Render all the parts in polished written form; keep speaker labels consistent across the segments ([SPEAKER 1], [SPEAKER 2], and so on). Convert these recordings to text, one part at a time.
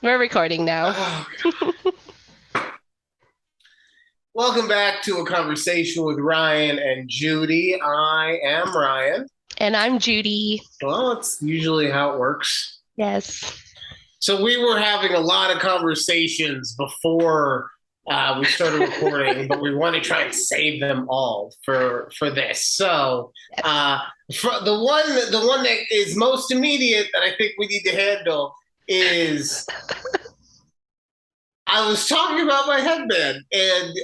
[SPEAKER 1] We're recording now.
[SPEAKER 2] Welcome back to a conversation with Ryan and Judy. I am Ryan.
[SPEAKER 1] And I'm Judy.
[SPEAKER 2] Well, it's usually how it works.
[SPEAKER 1] Yes.
[SPEAKER 2] So we were having a lot of conversations before we started recording, but we want to try and save them all for this. So for the one that is most immediate that I think we need to handle is I was talking about my headband and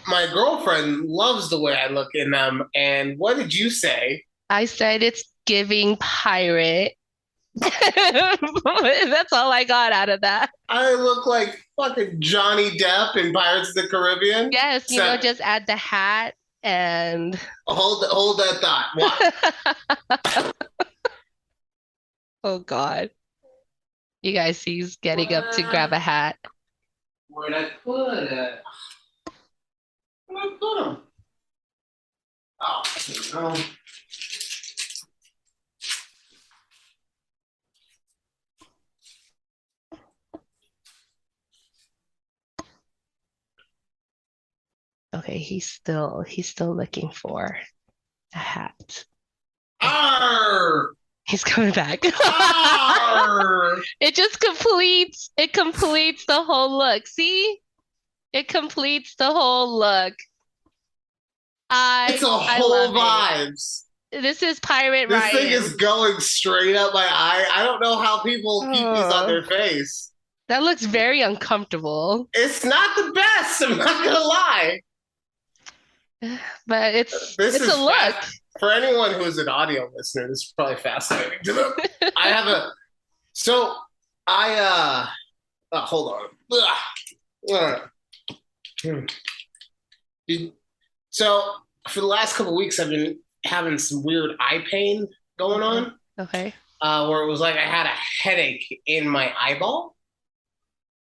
[SPEAKER 2] my girlfriend loves the way I look in them. And what did you say?
[SPEAKER 1] I said it's giving pirate. That's all I got out of that.
[SPEAKER 2] I look like fucking Johnny Depp in Pirates of the Caribbean.
[SPEAKER 1] Yes,
[SPEAKER 2] Except,
[SPEAKER 1] just add the hat and
[SPEAKER 2] hold that thought. What?
[SPEAKER 1] oh God. You guys see he's getting up to grab a hat.
[SPEAKER 2] Where'd I put it? Where'd I put them? Oh, no.
[SPEAKER 1] Okay, he's still looking for a hat.
[SPEAKER 2] Arr!
[SPEAKER 1] He's coming back.
[SPEAKER 2] Arr!
[SPEAKER 1] It completes the whole look. See? It completes the whole look.
[SPEAKER 2] It's a
[SPEAKER 1] I
[SPEAKER 2] whole
[SPEAKER 1] love
[SPEAKER 2] vibes.
[SPEAKER 1] it. This is Pirate
[SPEAKER 2] This thing
[SPEAKER 1] Ryan.
[SPEAKER 2] is going straight up my eye. I don't know how people keep these on
[SPEAKER 1] Oh,
[SPEAKER 2] their face.
[SPEAKER 1] that looks very uncomfortable,
[SPEAKER 2] It's not the best. I'm not gonna lie.
[SPEAKER 1] but it's
[SPEAKER 2] This
[SPEAKER 1] it's a
[SPEAKER 2] is
[SPEAKER 1] look.
[SPEAKER 2] fast for anyone who's an audio listener. This is probably fascinating to them. I have a so I hold on. Hmm. So for the last couple of weeks, I've been having some weird eye pain going
[SPEAKER 1] Okay.
[SPEAKER 2] on,
[SPEAKER 1] Okay.
[SPEAKER 2] where it was like I had a headache in my eyeball.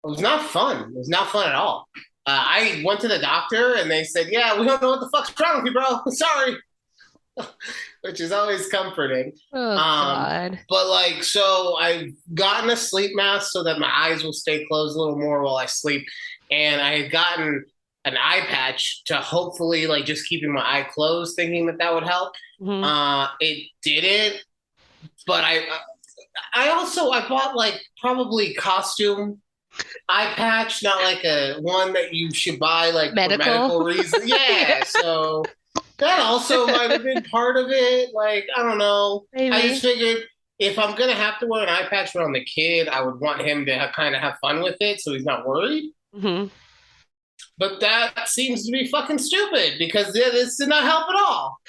[SPEAKER 2] It was not fun. It was not fun at all. I went to the doctor and they said, "Yeah, we don't know what the fuck's wrong with you, bro. Sorry," which is always comforting.
[SPEAKER 1] Oh
[SPEAKER 2] Um,
[SPEAKER 1] God.
[SPEAKER 2] but like, so I've gotten a sleep mask so that my eyes will stay closed a little more while I sleep, and I had gotten an eye patch to hopefully like just keeping my eye closed, thinking that that would help.
[SPEAKER 1] Hmm.
[SPEAKER 2] It didn't, but I also I bought like probably costume eye patch, not like a one that you should buy like for
[SPEAKER 1] Medical.
[SPEAKER 2] medical reasons. Yeah,
[SPEAKER 1] Yeah,
[SPEAKER 2] so that also might have been part of it. Like, I don't know. I just
[SPEAKER 1] maybe.
[SPEAKER 2] figured if I'm gonna have to wear an eye patch around the kid, I would want him to kind of have fun with it, so he's not worried.
[SPEAKER 1] Hmm.
[SPEAKER 2] But that seems to be fucking stupid because this did not help at all.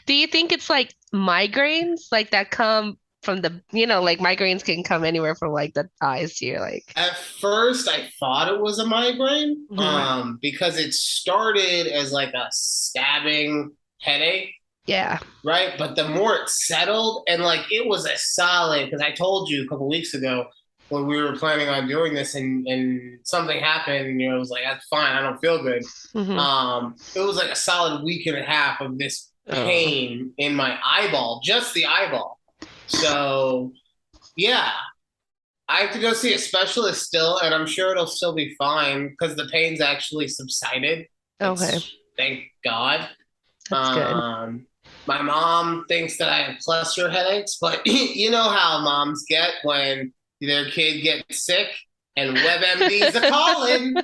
[SPEAKER 1] Do you think it's like migraines, like that come from like migraines can come anywhere from like the eyes to your like.
[SPEAKER 2] At first, I thought it was a migraine,
[SPEAKER 1] Hmm.
[SPEAKER 2] because it started as like a stabbing headache,
[SPEAKER 1] Yeah.
[SPEAKER 2] right? But the more it settled, and like it was a solid, because I told you a couple weeks ago when we were planning on doing this, and something happened, and it was like, that's fine, I don't feel good.
[SPEAKER 1] Hmm.
[SPEAKER 2] It was like a solid week and a half of this
[SPEAKER 1] Oh.
[SPEAKER 2] pain in my eyeball, just the eyeball. So yeah, I have to go see a specialist still, and I'm sure it'll still be fine because the pain's actually subsided.
[SPEAKER 1] Okay.
[SPEAKER 2] It's thank God.
[SPEAKER 1] That's good.
[SPEAKER 2] My mom thinks that I have cluster headaches, but you know how moms get when their kid gets sick and WebMD's a calling.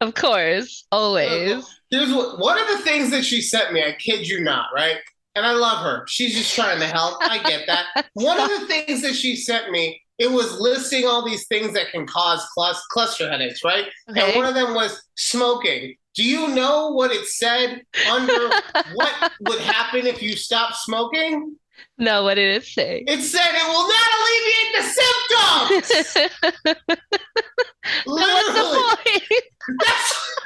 [SPEAKER 1] Of course, always.
[SPEAKER 2] Here's what one of the things that she sent me, I kid you not, right? And I love her. She's just trying to help. I get that. One of
[SPEAKER 1] Stop.
[SPEAKER 2] the things that she sent me, it was listing all these things that can cause cluster headaches, right? And one
[SPEAKER 1] Okay.
[SPEAKER 2] of them was smoking. Do you know what it said under what would happen if you stop smoking?
[SPEAKER 1] No, what did it say?
[SPEAKER 2] It said it will not alleviate the symptoms.
[SPEAKER 1] Then what's the
[SPEAKER 2] Literally.
[SPEAKER 1] point?
[SPEAKER 2] That's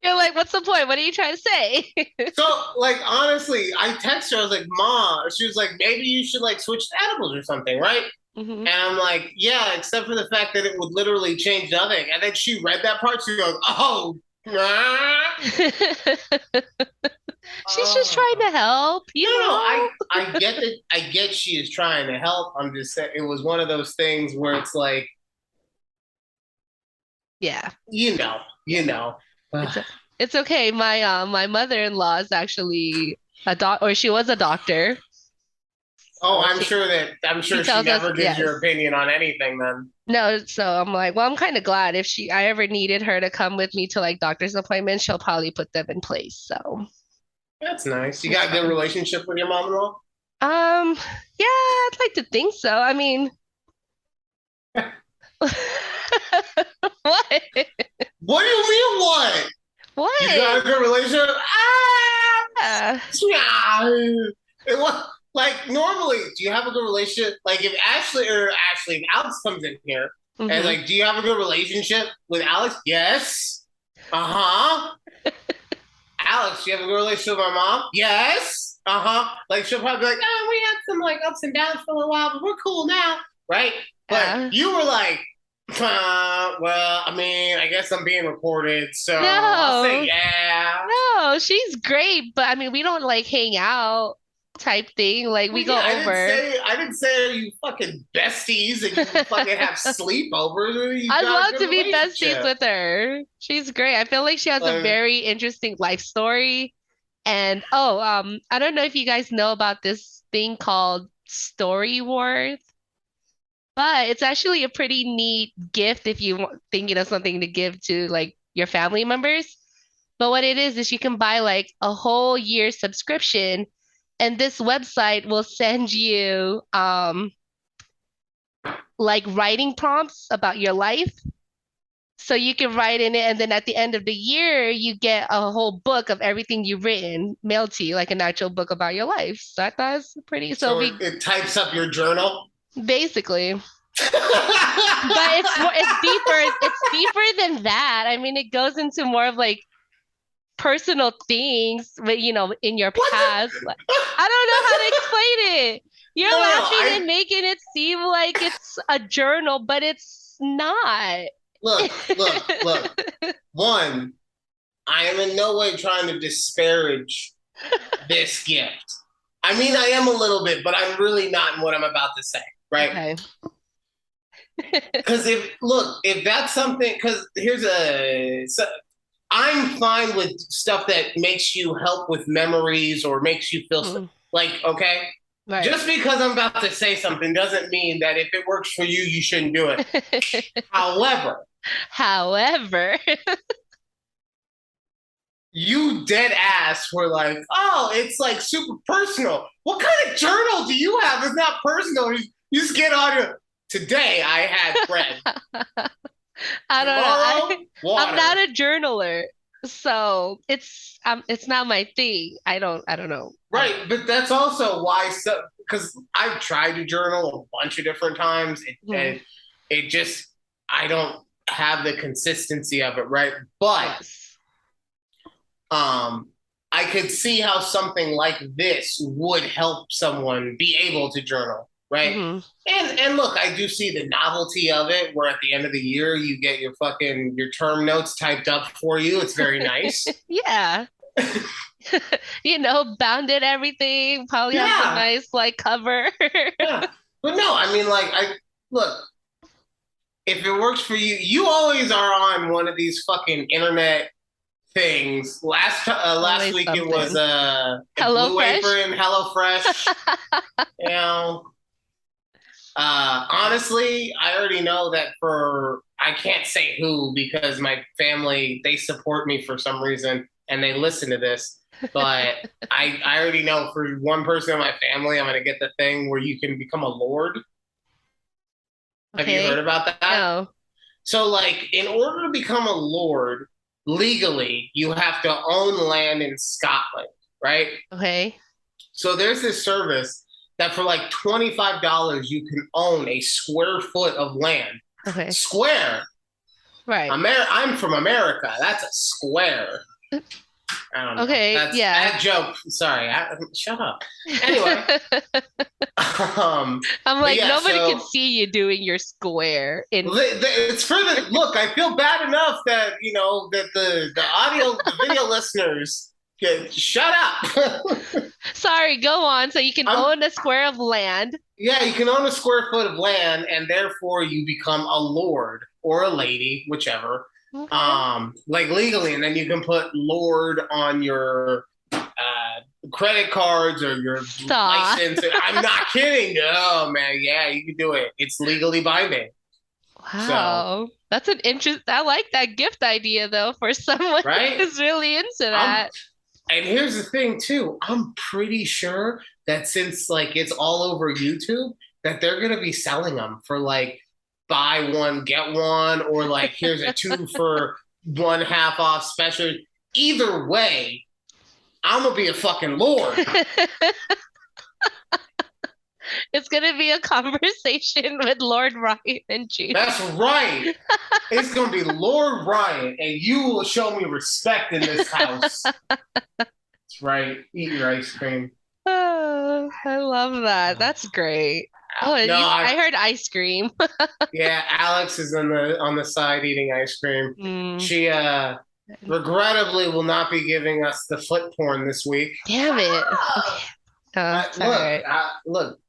[SPEAKER 1] You're like, what's the point? What are you trying to say?
[SPEAKER 2] so like honestly, I texted her, I was like, Mom, she was like, maybe you should like switch to edibles or something, right?
[SPEAKER 1] Hmm.
[SPEAKER 2] And I'm like, yeah, except for the fact that it would literally change nothing. And then she read that part, she goes, oh, nah.
[SPEAKER 1] She's just trying to help,
[SPEAKER 2] No,
[SPEAKER 1] you
[SPEAKER 2] no,
[SPEAKER 1] know?
[SPEAKER 2] I get that. I get she is trying to help. I'm just saying it was one of those things where it's like,
[SPEAKER 1] Yeah.
[SPEAKER 2] you know, you know.
[SPEAKER 1] It's it's okay. My mother-in-law is actually a doc or she was a doctor.
[SPEAKER 2] Oh,
[SPEAKER 1] So she
[SPEAKER 2] I'm
[SPEAKER 1] she
[SPEAKER 2] sure she
[SPEAKER 1] tells us
[SPEAKER 2] never gives your
[SPEAKER 1] yes.
[SPEAKER 2] opinion on anything then.
[SPEAKER 1] No, so I'm like, well, I'm kind of glad if she I ever needed her to come with me to like doctor's appointments, she'll probably put them in place. So
[SPEAKER 2] That's nice. You
[SPEAKER 1] it's
[SPEAKER 2] got a good
[SPEAKER 1] fine.
[SPEAKER 2] relationship with your mom-in-law?
[SPEAKER 1] Yeah, I'd like to think so. I mean, what?
[SPEAKER 2] What do you mean what? You got
[SPEAKER 1] What?
[SPEAKER 2] a good relationship? Ah!
[SPEAKER 1] Yeah.
[SPEAKER 2] Yeah. It was like normally, do you have a good relationship? Like if Alex comes in here and
[SPEAKER 1] Hmm.
[SPEAKER 2] like, do you have a good relationship with Alex? Yes. Uh-huh. Alex, do you have a good relationship with my mom? Yes. Uh-huh. Like she'll probably be like, oh, we had some like ups and downs for a little while, but we're cool now. Right? But
[SPEAKER 1] Yeah.
[SPEAKER 2] you were like, well, I mean, I guess I'm being recorded, so I'll say
[SPEAKER 1] No.
[SPEAKER 2] yeah.
[SPEAKER 1] No, she's great, but I mean, we don't like hang out type thing. Like
[SPEAKER 2] Well,
[SPEAKER 1] we
[SPEAKER 2] yeah,
[SPEAKER 1] go over.
[SPEAKER 2] I didn't say you fucking besties and you fucking have sleepovers. You
[SPEAKER 1] I'd
[SPEAKER 2] got a
[SPEAKER 1] love
[SPEAKER 2] good
[SPEAKER 1] to be besties
[SPEAKER 2] relationship.
[SPEAKER 1] with her. She's great. I feel like she has a
[SPEAKER 2] Like,
[SPEAKER 1] very interesting life story. And oh, I don't know if you guys know about this thing called Story Wars, but it's actually a pretty neat gift if you want thinking of something to give to like your family members. But what it is you can buy like a whole year subscription, and this website will send you like writing prompts about your life. So you can write in it, and then at the end of the year, you get a whole book of everything you've written mailed to you, like an actual book about your life. So I thought it's pretty. So it'll
[SPEAKER 2] so
[SPEAKER 1] be
[SPEAKER 2] it types up your journal.
[SPEAKER 1] basically, but it's deeper. It's deeper than that. I mean, it goes into more of like personal things, but in your
[SPEAKER 2] What
[SPEAKER 1] past. Like, I don't know how to explain it.
[SPEAKER 2] No,
[SPEAKER 1] You're
[SPEAKER 2] no, no.
[SPEAKER 1] laughing and making it seem like it's a journal, but it's not.
[SPEAKER 2] Look. One, I am in no way trying to disparage this gift. I mean, I am a little bit, but I'm really not in what I'm about to say, right?
[SPEAKER 1] Okay.
[SPEAKER 2] Because if that's something, because I'm fine with stuff that makes you help with memories or makes you feel
[SPEAKER 1] Hmm.
[SPEAKER 2] like, okay,
[SPEAKER 1] Right.
[SPEAKER 2] just because I'm about to say something doesn't mean that if it works for you, you shouldn't do it. However,
[SPEAKER 1] However,
[SPEAKER 2] you dead ass were like, oh, it's like super personal. What kind of journal do you have? It's not personal. You just get on your. Today I had bread.
[SPEAKER 1] I don't know.
[SPEAKER 2] Tomorrow,
[SPEAKER 1] I'm not
[SPEAKER 2] water.
[SPEAKER 1] a journaler, so it's not my thing. I don't know. I don't
[SPEAKER 2] Right, but that's also why. Because I've tried to journal a bunch of different times,
[SPEAKER 1] know.
[SPEAKER 2] and it just I don't have the consistency of it. Right, but
[SPEAKER 1] Yes.
[SPEAKER 2] um, I could see how something like this would help someone be able to journal, right?
[SPEAKER 1] Hmm.
[SPEAKER 2] And look, I do see the novelty of it, where at the end of the year you get your term notes typed up for you. It's very nice.
[SPEAKER 1] Yeah. Bounded everything, probably has a
[SPEAKER 2] Yeah,
[SPEAKER 1] nice like cover.
[SPEAKER 2] yeah. But no, I mean, like, I look. If it works for you, you always are on one of these fucking internet things. Last
[SPEAKER 1] Always
[SPEAKER 2] week it was
[SPEAKER 1] something. Hello
[SPEAKER 2] Blue
[SPEAKER 1] Fresh.
[SPEAKER 2] Apron, HelloFresh. You know, honestly, I already know that for I can't say who because my family they support me for some reason and they listen to this. But I already know for one person in my family, I'm gonna get the thing where you can become a lord. Have you heard
[SPEAKER 1] Okay.
[SPEAKER 2] about that?
[SPEAKER 1] No.
[SPEAKER 2] So, like, in order to become a lord legally, you have to own land in Scotland, right?
[SPEAKER 1] Okay.
[SPEAKER 2] So there's this service that for like $25 you can own a square foot of land.
[SPEAKER 1] Okay.
[SPEAKER 2] Square.
[SPEAKER 1] Right.
[SPEAKER 2] I'm from America. That's a square. I don't know.
[SPEAKER 1] Okay.
[SPEAKER 2] That's
[SPEAKER 1] Yeah.
[SPEAKER 2] that joke. Sorry. Shut up. Anyway, um,
[SPEAKER 1] I'm
[SPEAKER 2] but
[SPEAKER 1] like,
[SPEAKER 2] yeah.
[SPEAKER 1] nobody can
[SPEAKER 2] So
[SPEAKER 1] see you doing your square in.
[SPEAKER 2] it's for the look. I feel bad enough that that the video listeners Shut up.
[SPEAKER 1] Sorry, go on. So you can
[SPEAKER 2] I'm
[SPEAKER 1] own a square of land.
[SPEAKER 2] Yeah, you can own a square foot of land, and therefore you become a lord or a lady, whichever,
[SPEAKER 1] Okay.
[SPEAKER 2] like legally, and then you can put lord on your credit cards or your
[SPEAKER 1] Stop.
[SPEAKER 2] license. I'm not kidding. Oh man, yeah, you can do it. It's legally binding. So,
[SPEAKER 1] Wow. That's an interest. I like that gift idea though for someone
[SPEAKER 2] right?
[SPEAKER 1] who's really into
[SPEAKER 2] I'm
[SPEAKER 1] that.
[SPEAKER 2] And here's the thing too. I'm pretty sure that since like it's all over YouTube, that they're gonna be selling them for like buy one get one, or like here's a two for one half off special. Either way, I'm gonna be a fucking lord.
[SPEAKER 1] It's gonna be a conversation with Lord Ryan and
[SPEAKER 2] That's
[SPEAKER 1] Judy.
[SPEAKER 2] right. It's gonna be Lord Ryan, and you will show me respect in this house. That's right. Eat your ice cream.
[SPEAKER 1] Oh, I love that. That's great. Oh, and
[SPEAKER 2] No,
[SPEAKER 1] I heard ice cream.
[SPEAKER 2] yeah, Alex is on the side eating ice cream.
[SPEAKER 1] Mm,
[SPEAKER 2] She regrettably will not be giving us the foot porn this week.
[SPEAKER 1] damn it. Okay. Oh, it's all
[SPEAKER 2] Look,
[SPEAKER 1] right.
[SPEAKER 2] look.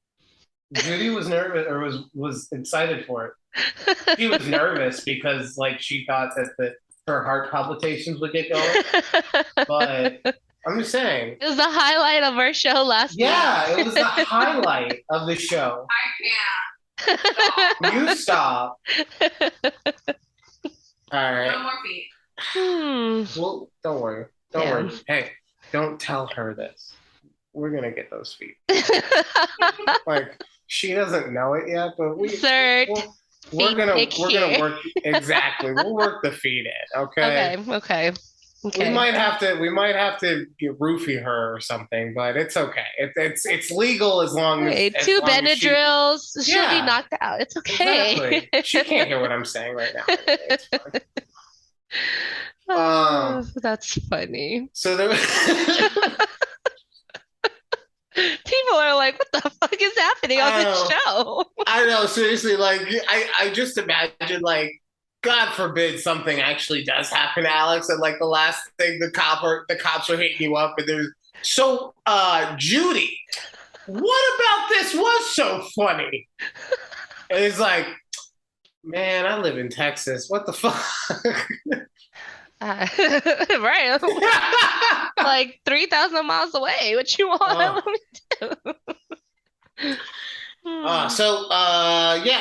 [SPEAKER 2] Judy was nervous or was excited for it. She was nervous because like she thought that her heart palpitations would get going. But I'm just saying,
[SPEAKER 1] It was the highlight of our show last week.
[SPEAKER 2] yeah, it was the highlight of the show. You stop. All right. No more feet.
[SPEAKER 1] Hmm.
[SPEAKER 2] Well, don't worry. Don't
[SPEAKER 1] Yeah.
[SPEAKER 2] worry. Hey, don't tell her this. We're gonna get those feet. Like she doesn't know it yet, but
[SPEAKER 1] Insert feet pic
[SPEAKER 2] we're gonna
[SPEAKER 1] here.
[SPEAKER 2] work exactly. We'll work the feet in, okay?
[SPEAKER 1] Okay, okay, okay.
[SPEAKER 2] We might have to roofie her or something, but it's okay. It's legal
[SPEAKER 1] Hey,
[SPEAKER 2] as
[SPEAKER 1] two
[SPEAKER 2] long as she
[SPEAKER 1] Benadryls. She'll be
[SPEAKER 2] yeah
[SPEAKER 1] knocked out. It's okay.
[SPEAKER 2] exactly. She can't hear what I'm saying right now. Anyway, it's fine.
[SPEAKER 1] Oh, that's funny.
[SPEAKER 2] So there.
[SPEAKER 1] People are like, what the fuck is happening on this show?
[SPEAKER 2] I know, seriously, like I just imagine like God forbid something actually does happen to Alex, and like the last thing the cops are hitting you up, and there's Judy, what about this was so funny? And it's like, man, I live in Texas. What the fuck?
[SPEAKER 1] Right. Like 3,000 miles away. What you want me to do?
[SPEAKER 2] Yeah,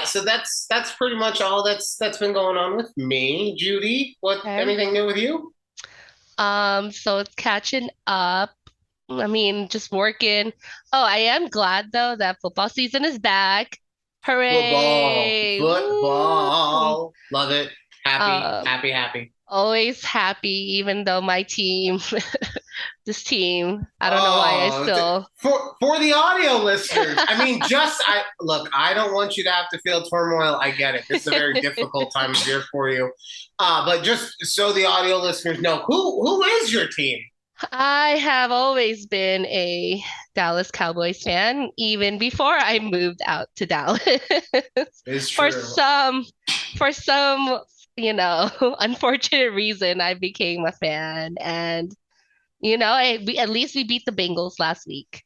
[SPEAKER 2] so that's pretty much all that's been going on with me. Judy, what
[SPEAKER 1] Okay.
[SPEAKER 2] anything new with you?
[SPEAKER 1] So it's catching up. I mean, just working. Oh, I am glad though that football season is back. Hooray! Woo!
[SPEAKER 2] Football, love it. Happy,
[SPEAKER 1] Um,
[SPEAKER 2] happy, happy.
[SPEAKER 1] always happy, even though my team, this team, I don't know why I
[SPEAKER 2] Oh,
[SPEAKER 1] still.
[SPEAKER 2] for the audio listeners, I mean, I look. I don't want you to have to feel turmoil. I get it. This is a very difficult time of year for you. But just so the audio listeners know, who is your team?
[SPEAKER 1] I have always been a Dallas Cowboys fan, even before I moved out to Dallas.
[SPEAKER 2] It's
[SPEAKER 1] For
[SPEAKER 2] true.
[SPEAKER 1] some, unfortunate reason, I became a fan, and at least we beat the Bengals last week.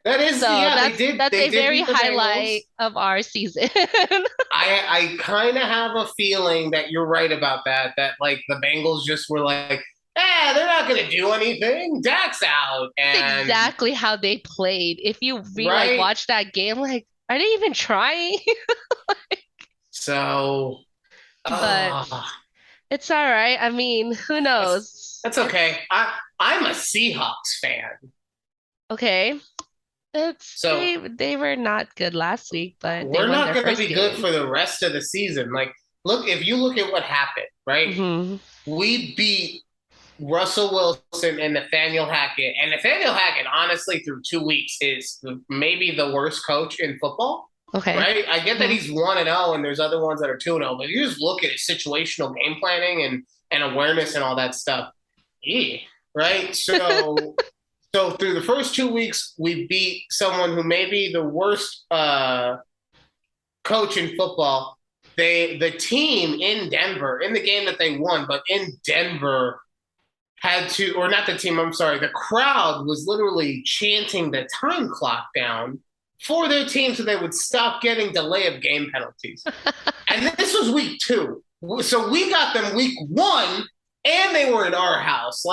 [SPEAKER 2] That is,
[SPEAKER 1] So
[SPEAKER 2] yeah,
[SPEAKER 1] that's
[SPEAKER 2] they
[SPEAKER 1] a
[SPEAKER 2] did
[SPEAKER 1] very
[SPEAKER 2] beat the Bengals.
[SPEAKER 1] highlight of our season.
[SPEAKER 2] I kind of have a feeling that you're right about that. That like the Bengals just were like, they're not gonna do anything. Dak's out,
[SPEAKER 1] That's
[SPEAKER 2] and
[SPEAKER 1] exactly how they played. If you like
[SPEAKER 2] right.
[SPEAKER 1] watch that game, like, are they even trying?
[SPEAKER 2] So,
[SPEAKER 1] But
[SPEAKER 2] uh,
[SPEAKER 1] it's all right. I mean, who
[SPEAKER 2] that's
[SPEAKER 1] knows?
[SPEAKER 2] that's okay. I'm a Seahawks fan,
[SPEAKER 1] Okay. It's
[SPEAKER 2] so
[SPEAKER 1] they were not good last week, but they
[SPEAKER 2] we're
[SPEAKER 1] won
[SPEAKER 2] not
[SPEAKER 1] their
[SPEAKER 2] gonna
[SPEAKER 1] first
[SPEAKER 2] be good
[SPEAKER 1] game.
[SPEAKER 2] for the rest of the season. Like, if you look at what happened, right?
[SPEAKER 1] Hmm.
[SPEAKER 2] We beat Russell Wilson and Nathaniel Hackett. And Nathaniel Hackett, honestly, through 2 weeks, is maybe the worst coach in football.
[SPEAKER 1] Okay.
[SPEAKER 2] Right? I get that
[SPEAKER 1] Hmm.
[SPEAKER 2] he's 1-0 and there's other ones that are 2-0, but if you just look at his situational game planning and awareness and all that stuff, yeah. Right? So through the first 2 weeks, we beat someone who may be the worst coach in football. The team in Denver, in the game that they won, but in Denver had to, or not the team, I'm sorry, the crowd was literally chanting the time clock down for their team so they would stop getting delay of game penalties. And this was week 2. So we got them week 1, and they were in our house.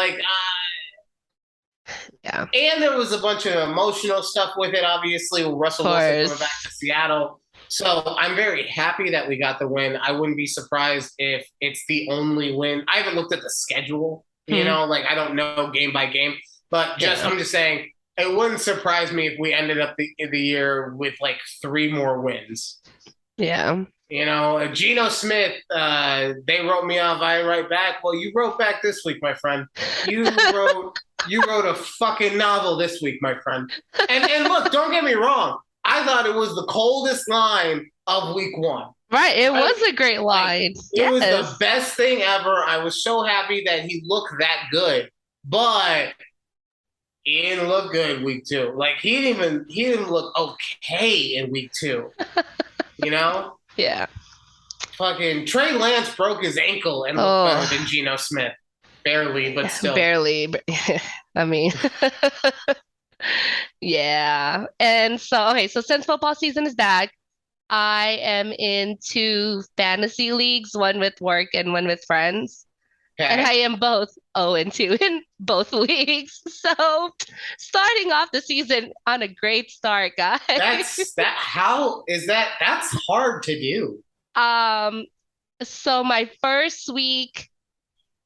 [SPEAKER 1] Yeah,
[SPEAKER 2] And there was a bunch of emotional stuff with it, obviously, with
[SPEAKER 1] of
[SPEAKER 2] Russell Wilson coming back
[SPEAKER 1] course.
[SPEAKER 2] to Seattle. So I'm very happy that we got the win. I wouldn't be surprised if it's the only win. I haven't looked at the schedule,
[SPEAKER 1] Hmm.
[SPEAKER 2] like I don't know game by game, but
[SPEAKER 1] Yeah.
[SPEAKER 2] I'm just saying it wouldn't surprise me if we ended up the year with like 3 more wins.
[SPEAKER 1] Yeah.
[SPEAKER 2] Geno Smith, they wrote me off. I write back. Well, you wrote back this week, my friend. You wrote a fucking novel this week, my friend. And look, don't get me wrong. I thought it was the coldest line of week 1.
[SPEAKER 1] Right. It
[SPEAKER 2] Right?
[SPEAKER 1] was a great
[SPEAKER 2] Like
[SPEAKER 1] line.
[SPEAKER 2] it was the
[SPEAKER 1] Yes.
[SPEAKER 2] best thing ever. I was so happy that he looked that good, but he didn't look good week 2. Like he didn't look okay in week 2. You know,
[SPEAKER 1] Yeah.
[SPEAKER 2] fucking Trey Lance broke his ankle and looked better than
[SPEAKER 1] Oh,
[SPEAKER 2] Geno Smith. Barely, but still.
[SPEAKER 1] barely. I mean, yeah. And so, okay, so since football season is back, I am in 2 fantasy leagues, one with work and one with friends. And I
[SPEAKER 2] Okay.
[SPEAKER 1] am both 0 and 2 in both leagues. So starting off the season on a great start, guys.
[SPEAKER 2] How is that? That's hard to do.
[SPEAKER 1] Um, so my first week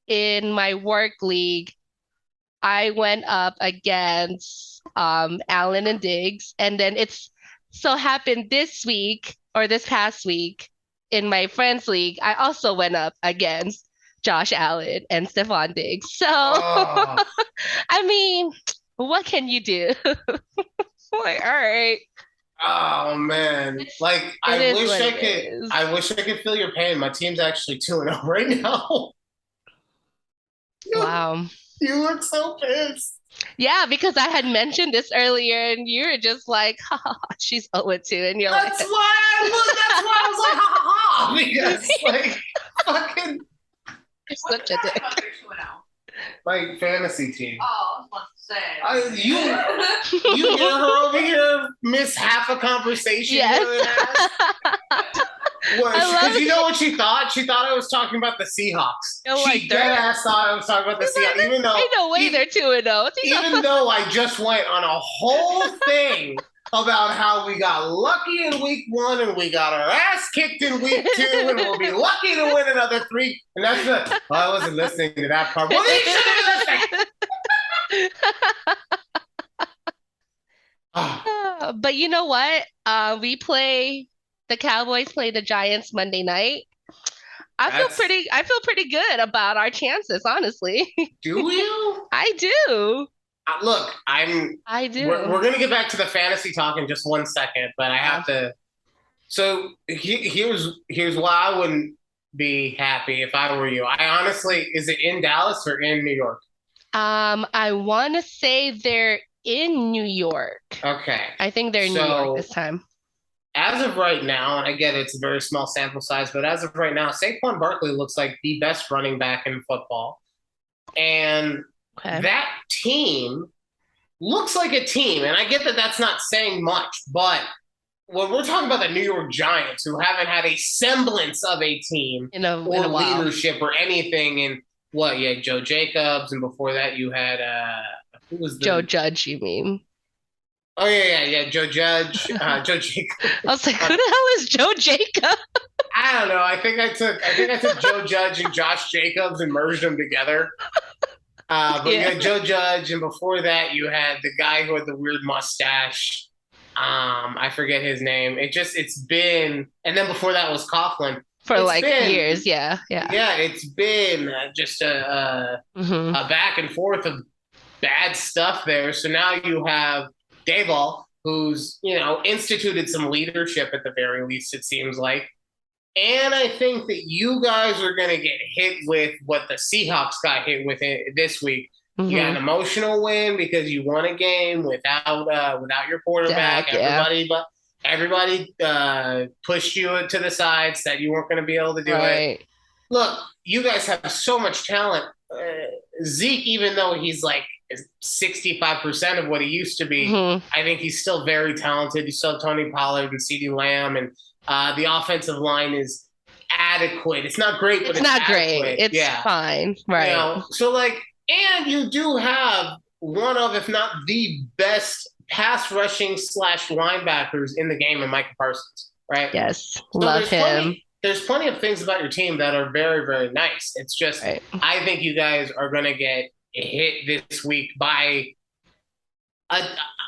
[SPEAKER 1] in my work league, I went up against Allen and Diggs, and then it's so happened this week or this past week in my friends league, I also went up against Josh Allen and Stephon Diggs. So
[SPEAKER 2] Oh,
[SPEAKER 1] I mean, what can you do? Like, all right,
[SPEAKER 2] oh man. Like
[SPEAKER 1] it
[SPEAKER 2] I
[SPEAKER 1] is
[SPEAKER 2] wish
[SPEAKER 1] what
[SPEAKER 2] I
[SPEAKER 1] it
[SPEAKER 2] could
[SPEAKER 1] is.
[SPEAKER 2] I wish I could feel your pain. My team's actually 2-0 right now. you,
[SPEAKER 1] Wow.
[SPEAKER 2] you look so pissed.
[SPEAKER 1] Yeah, because I had mentioned this earlier and you were just like, ha, ha, ha, she's 0 and 2. And you're like,
[SPEAKER 2] That's why I was like, ha ha ha. Because like fucking
[SPEAKER 1] you're such a dick.
[SPEAKER 2] like fantasy team.
[SPEAKER 3] Oh, I was about to say.
[SPEAKER 2] You hear her over here miss half a conversation
[SPEAKER 1] Yes.
[SPEAKER 2] the other ass?
[SPEAKER 1] I
[SPEAKER 2] Because
[SPEAKER 1] love
[SPEAKER 2] you know what she thought? She thought I was talking about the Seahawks.
[SPEAKER 1] you're
[SPEAKER 2] She
[SPEAKER 1] like,
[SPEAKER 2] dead
[SPEAKER 1] there.
[SPEAKER 2] ass thought I was talking about the Seahawks,
[SPEAKER 1] Ain't no way they're 2 and 0.
[SPEAKER 2] even though I just went on a whole thing about how we got lucky in week 1 and we got our ass kicked in week 2 and we'll be lucky to win another 3. And that's I wasn't listening to that part. Well, you should have been listening. Oh,
[SPEAKER 1] But you know what? The Cowboys play the Giants Monday night.
[SPEAKER 2] that's
[SPEAKER 1] I feel pretty good about our chances, honestly.
[SPEAKER 2] do you?
[SPEAKER 1] I do.
[SPEAKER 2] Look,
[SPEAKER 1] I
[SPEAKER 2] we're
[SPEAKER 1] do.
[SPEAKER 2] gonna get back to the fantasy talk in just 1 second, but I
[SPEAKER 1] Yeah.
[SPEAKER 2] have to. So here's why I wouldn't be happy if I were you. I honestly, is it in Dallas or in New York?
[SPEAKER 1] I want to say they're in New York.
[SPEAKER 2] Okay,
[SPEAKER 1] I think they're in New York
[SPEAKER 2] so
[SPEAKER 1] this time.
[SPEAKER 2] as of right now, and I get it's a very small sample size, but as of right now, Saquon Barkley looks like the best running back in football, and
[SPEAKER 1] Okay.
[SPEAKER 2] that team looks like a team. And I get that that's not saying much, but when we're talking about the New York Giants, who haven't had a semblance of a team
[SPEAKER 1] In
[SPEAKER 2] or
[SPEAKER 1] a while.
[SPEAKER 2] leadership or anything, in what you had Joe Jacobs, and before that you had who was
[SPEAKER 1] Joe
[SPEAKER 2] the
[SPEAKER 1] Judge, you mean?
[SPEAKER 2] oh yeah Joe Judge Joe Jacobs.
[SPEAKER 1] I was like, who the hell is Joe Jacob?
[SPEAKER 2] I don't know. I think I took Joe Judge and Josh Jacobs and merged them together. But you
[SPEAKER 1] Yeah,
[SPEAKER 2] had Joe Judge, and before that you had the guy who had the weird mustache. I forget his name. It's been, and then before that was Coughlin.
[SPEAKER 1] for
[SPEAKER 2] It's
[SPEAKER 1] like
[SPEAKER 2] been,
[SPEAKER 1] years. Yeah, yeah.
[SPEAKER 2] yeah, it's been just
[SPEAKER 1] Hmm.
[SPEAKER 2] a back and forth of bad stuff there. So now you have Dayball, who's instituted some leadership at the very least. It seems like. And I think that you guys are going to get hit with what the Seahawks got hit with this week. You got an
[SPEAKER 1] Hmm.
[SPEAKER 2] emotional win because you won a game without your quarterback.
[SPEAKER 1] Dak, yeah.
[SPEAKER 2] Everybody pushed you to the side, said you weren't going to be able to do it.
[SPEAKER 1] Right.
[SPEAKER 2] Look, you guys have so much talent. Zeke, even though he's like 65% of what he used to be,
[SPEAKER 1] Hmm.
[SPEAKER 2] I think he's still very talented. You still have Tony Pollard and CeeDee Lamb, and the offensive line is adequate. It's not great, but
[SPEAKER 1] It's
[SPEAKER 2] it's
[SPEAKER 1] not great.
[SPEAKER 2] adequate.
[SPEAKER 1] It's
[SPEAKER 2] Yeah.
[SPEAKER 1] fine.
[SPEAKER 2] You
[SPEAKER 1] Right.
[SPEAKER 2] know, so like, and you do have one of, if not the best pass rushing slash linebackers in the game in Micah Parsons, right?
[SPEAKER 1] Yes.
[SPEAKER 2] So
[SPEAKER 1] Love him.
[SPEAKER 2] there's plenty of things about your team that are very, very nice. It's just,
[SPEAKER 1] Right.
[SPEAKER 2] I think you guys are going to get hit this week by. A,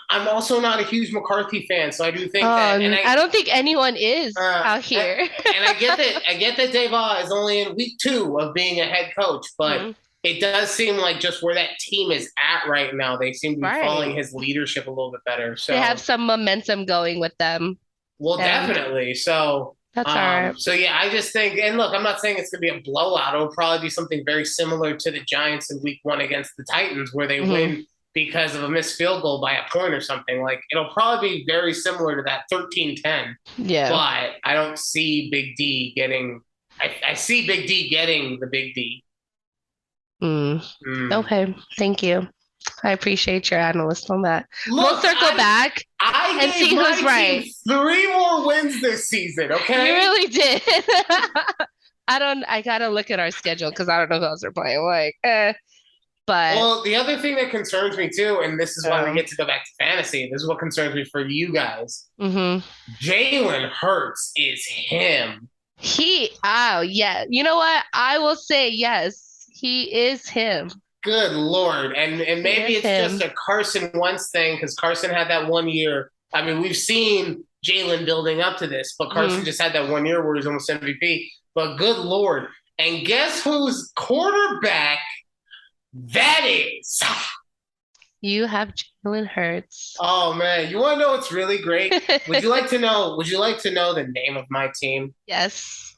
[SPEAKER 2] I'm also not a huge McCarthy fan, so I do think that,
[SPEAKER 1] I don't think anyone is out
[SPEAKER 2] and,
[SPEAKER 1] here.
[SPEAKER 2] and I get that Dave is only in week 2 of being a head coach, but
[SPEAKER 1] Mhm.
[SPEAKER 2] it does seem like just where that team is at right now, they seem to be following
[SPEAKER 1] Right.
[SPEAKER 2] his leadership a little bit better.
[SPEAKER 1] They have
[SPEAKER 2] So,
[SPEAKER 1] some momentum going with them.
[SPEAKER 2] well,
[SPEAKER 1] And
[SPEAKER 2] definitely. So,
[SPEAKER 1] that's all right.
[SPEAKER 2] so yeah, I just think, and look, I'm not saying it's going to be a blowout. It'll probably be something very similar to the Giants in week 1 against the Titans, where they
[SPEAKER 1] Hmm.
[SPEAKER 2] win because of a missed field goal by a point or something. Like, it'll probably be very similar to that 13-10.
[SPEAKER 1] Yeah.
[SPEAKER 2] But I don't see Big D getting. I see Big D getting the Big D.
[SPEAKER 1] Mm.
[SPEAKER 2] Mm.
[SPEAKER 1] Okay. Thank you. I appreciate your analyst on that. We'll
[SPEAKER 2] Look,
[SPEAKER 1] circle back
[SPEAKER 2] I
[SPEAKER 1] and
[SPEAKER 2] gave
[SPEAKER 1] see who's
[SPEAKER 2] my
[SPEAKER 1] right.
[SPEAKER 2] team 3 more wins this season. Okay,
[SPEAKER 1] You really did. I gotta look at our schedule because I don't know who else are playing. But
[SPEAKER 2] well, the other thing that concerns me too, and this is why we
[SPEAKER 1] um,
[SPEAKER 2] get to go back to fantasy. This is what concerns me for you guys.
[SPEAKER 1] mhm.
[SPEAKER 2] Jalen Hurts is him.
[SPEAKER 1] Yeah. You know what? I will say yes. He is him.
[SPEAKER 2] Good Lord. And maybe it's
[SPEAKER 1] him.
[SPEAKER 2] just a Carson Wentz thing because Carson had that 1 year. I mean, we've seen Jalen building up to this, but Carson just had that 1 year where he's almost MVP. But good Lord. And guess whose quarterback that is?
[SPEAKER 1] You have Jalen Hurts.
[SPEAKER 2] Oh man, you want to know what's really great? Would you like to know? Would you like to know the name of my team?
[SPEAKER 1] Yes.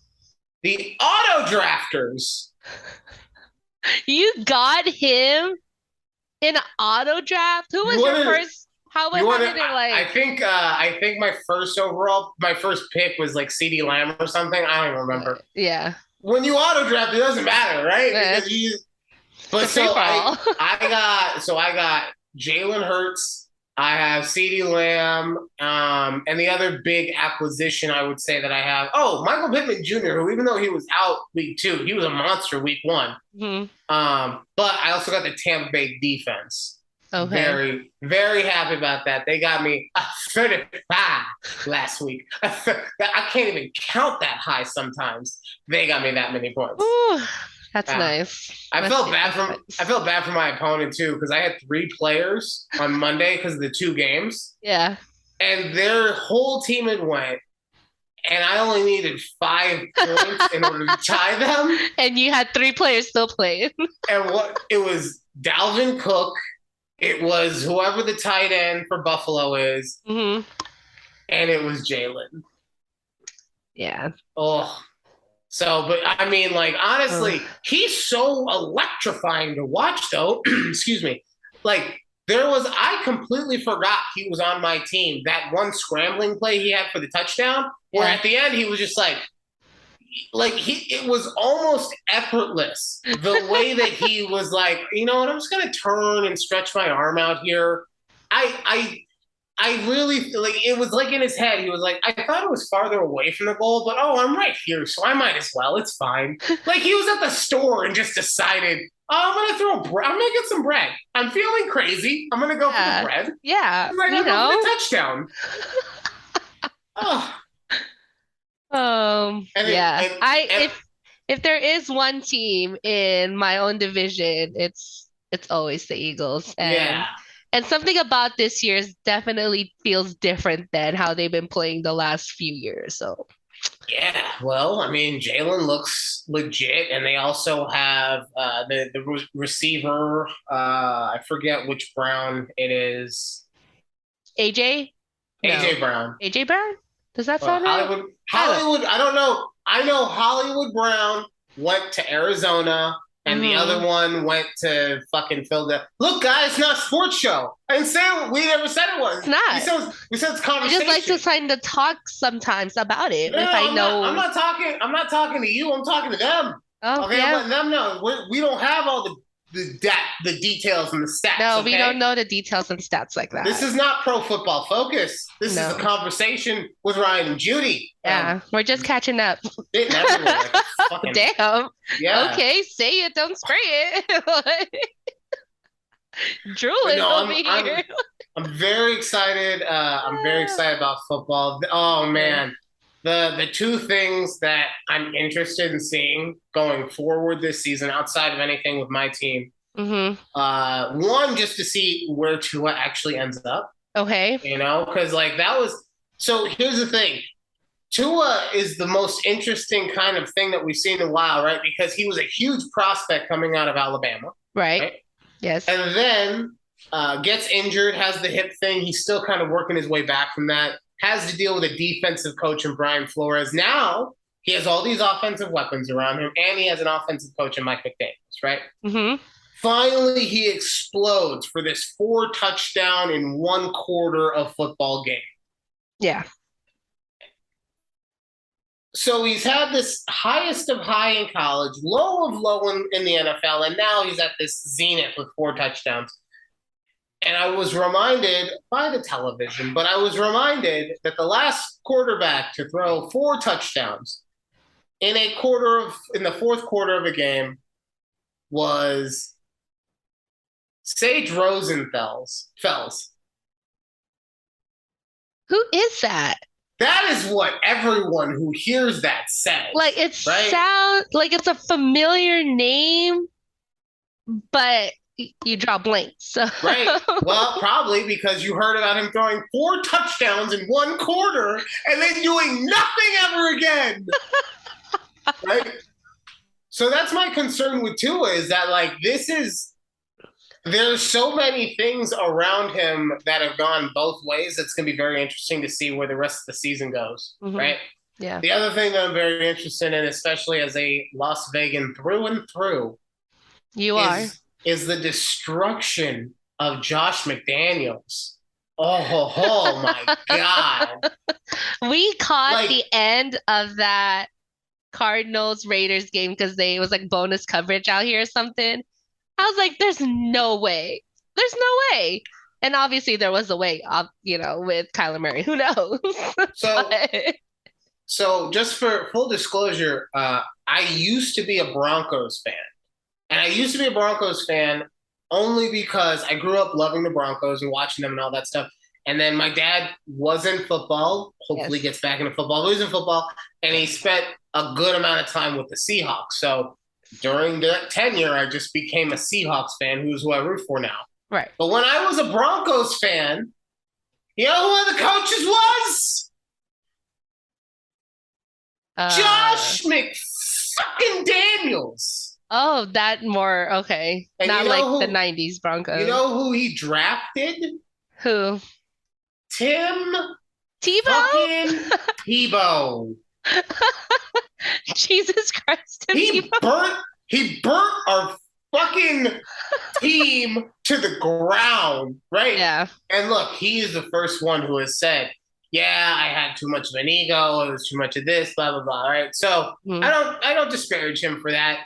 [SPEAKER 2] The Auto Drafters.
[SPEAKER 1] You got him in an auto draft? Who was your first? How did it like?
[SPEAKER 2] I think my first pick was like CeeDee Lamb or something. I don't even remember.
[SPEAKER 1] Yeah.
[SPEAKER 2] When you auto draft, it doesn't matter, right? Because but so I got Jalen Hurts. I have CeeDee Lamb, and the other big acquisition I would say that I have. Oh, Michael Pittman Jr., who even though he was out week 2, he was a monster week 1.
[SPEAKER 1] Mhm.
[SPEAKER 2] But I also got the Tampa Bay defense.
[SPEAKER 1] Okay.
[SPEAKER 2] Very, very happy about that. They got me a 35 last week. I can't even count that high sometimes. They got me that many points.
[SPEAKER 1] Ooh, that's nice.
[SPEAKER 2] I felt bad for my opponent too because I had 3 players on Monday because of the 2 games.
[SPEAKER 1] Yeah.
[SPEAKER 2] And their whole team had went, and I only needed 5 points in order to tie them.
[SPEAKER 1] And you had 3 players still playing.
[SPEAKER 2] And it was Dalvin Cook. It was whoever the tight end for Buffalo is, and it was Jalen.
[SPEAKER 1] Yeah.
[SPEAKER 2] Oh, so, but I mean, like, honestly, he's so electrifying to watch, though. Excuse me. Like, I completely forgot he was on my team. That one scrambling play he had for the touchdown, where at the end he was just like it was almost effortless the way that he was like, you know what, I'm just gonna turn and stretch my arm out here. I really like it was like in his head he was like, I thought it was farther away from the goal, but I'm right here, so I might as well. It's fine. Like he was at the store and just decided, I'm gonna get some bread. I'm feeling crazy. I'm gonna go for the bread.
[SPEAKER 1] Yeah,
[SPEAKER 2] I'm like, I'm going for the touchdown. Oh.
[SPEAKER 1] If there is one team in my own division, it's always the Eagles. And something about this year definitely feels different than how they've been playing the last few years. So
[SPEAKER 2] yeah, well, I mean, Jalen looks legit, and they also have the receiver. I forget which Brown it is.
[SPEAKER 1] AJ
[SPEAKER 2] Brown.
[SPEAKER 1] AJ Brown. Does that sound
[SPEAKER 2] right? Hollywood. I don't know. I know Hollywood Brown went to Arizona, and the other one went to fucking Philadelphia. Look, guys, it's not a sports show. I didn't say we never said it was.
[SPEAKER 1] It's not.
[SPEAKER 2] We said it's conversation.
[SPEAKER 1] I just like to kind of talk sometimes about it. I'm not
[SPEAKER 2] talking to you. I'm talking to them.
[SPEAKER 1] Oh,
[SPEAKER 2] okay, I'm letting them know we don't have all the the details and the stats.
[SPEAKER 1] No, we
[SPEAKER 2] Okay,
[SPEAKER 1] don't know the details and stats like
[SPEAKER 2] this
[SPEAKER 1] that.
[SPEAKER 2] is not Pro Football Focus. This is a
[SPEAKER 1] No.
[SPEAKER 2] conversation with Ryan and Judy.
[SPEAKER 1] Yeah, we're just catching up.
[SPEAKER 2] Spitting everywhere like a fucking
[SPEAKER 1] Damn.
[SPEAKER 2] yeah.
[SPEAKER 1] Okay, say it, don't spray it.
[SPEAKER 2] But
[SPEAKER 1] Drooling
[SPEAKER 2] no,
[SPEAKER 1] over here.
[SPEAKER 2] I'm very excited. I'm very excited about football. Oh
[SPEAKER 1] Yeah.
[SPEAKER 2] man, the two things that I'm interested in seeing going forward this season, outside of anything with my team,
[SPEAKER 1] Mm-hmm.
[SPEAKER 2] one just to see where Tua actually ends up.
[SPEAKER 1] Okay.
[SPEAKER 2] You know, because like that was. So here's the thing. Tua is the most interesting kind of thing that we've seen in a while, right? Because he was a huge prospect coming out of Alabama,
[SPEAKER 1] Right.
[SPEAKER 2] right?
[SPEAKER 1] Yes.
[SPEAKER 2] And then gets injured, has the hip thing. He's still kind of working his way back from that. Has to deal with a defensive coach in Brian Flores. Now he has all these offensive weapons around him, and he has an offensive coach in Mike McDaniels, right?
[SPEAKER 1] Mm-hmm.
[SPEAKER 2] Finally, he explodes for this 4 touchdown in 1 quarter of football game.
[SPEAKER 1] Yeah.
[SPEAKER 2] So he's had this highest of high in college, low of low in the NFL, and now he's at this zenith with 4 touchdowns. And I was reminded by the television, but I was reminded that the last quarterback to throw 4 touchdowns in the fourth quarter of a game was Sage Rosenfels.
[SPEAKER 1] Who is that?
[SPEAKER 2] That is what everyone who hears that says,
[SPEAKER 1] Like it
[SPEAKER 2] right?
[SPEAKER 1] sounds like it's a familiar name, but you draw blanks. So
[SPEAKER 2] Right. Well, probably because you heard about him throwing 4 touchdowns in 1 quarter and then doing nothing ever again. Right. So that's my concern with Tua is that like there's so many things around him that have gone both ways. It's going to be very interesting to see where the rest of the season goes.
[SPEAKER 1] Mhm.
[SPEAKER 2] Right.
[SPEAKER 1] Yeah.
[SPEAKER 2] The other thing that I'm very interested in, especially as a Las Vegan through and through,
[SPEAKER 1] You are.
[SPEAKER 2] is the destruction of Josh McDaniels. Oh my God.
[SPEAKER 1] We caught
[SPEAKER 2] Like,
[SPEAKER 1] the end of that Cardinals Raiders game because it was like bonus coverage out here or something. I was like, there's no way. There's no way. And obviously there was a way, with Kyler Murray. Who knows?
[SPEAKER 2] so,
[SPEAKER 1] But
[SPEAKER 2] so just for full disclosure, I used to be a Broncos fan. And I used to be a Broncos fan only because I grew up loving the Broncos and watching them and all that stuff. And then my dad was in football, hopefully
[SPEAKER 1] yes.
[SPEAKER 2] gets back into football, he was in football, and he spent a good amount of time with the Seahawks. So during that tenure, I just became a Seahawks fan, who's who I root for now.
[SPEAKER 1] Right.
[SPEAKER 2] But when I was a Broncos fan, you know who one of the coaches was? Josh McFucking Daniels.
[SPEAKER 1] Oh, that more okay.
[SPEAKER 2] And
[SPEAKER 1] Not like the 90s Broncos.
[SPEAKER 2] You know who he drafted?
[SPEAKER 1] Who?
[SPEAKER 2] Tim
[SPEAKER 1] Tebow?
[SPEAKER 2] fucking Tebow.
[SPEAKER 1] Jesus Christ.
[SPEAKER 2] He burnt our fucking team to the ground, right?
[SPEAKER 1] Yeah.
[SPEAKER 2] And look, he is the first one who has said, yeah, I had too much of an ego, it was too much of this, blah blah blah. Right. So I don't disparage him for that.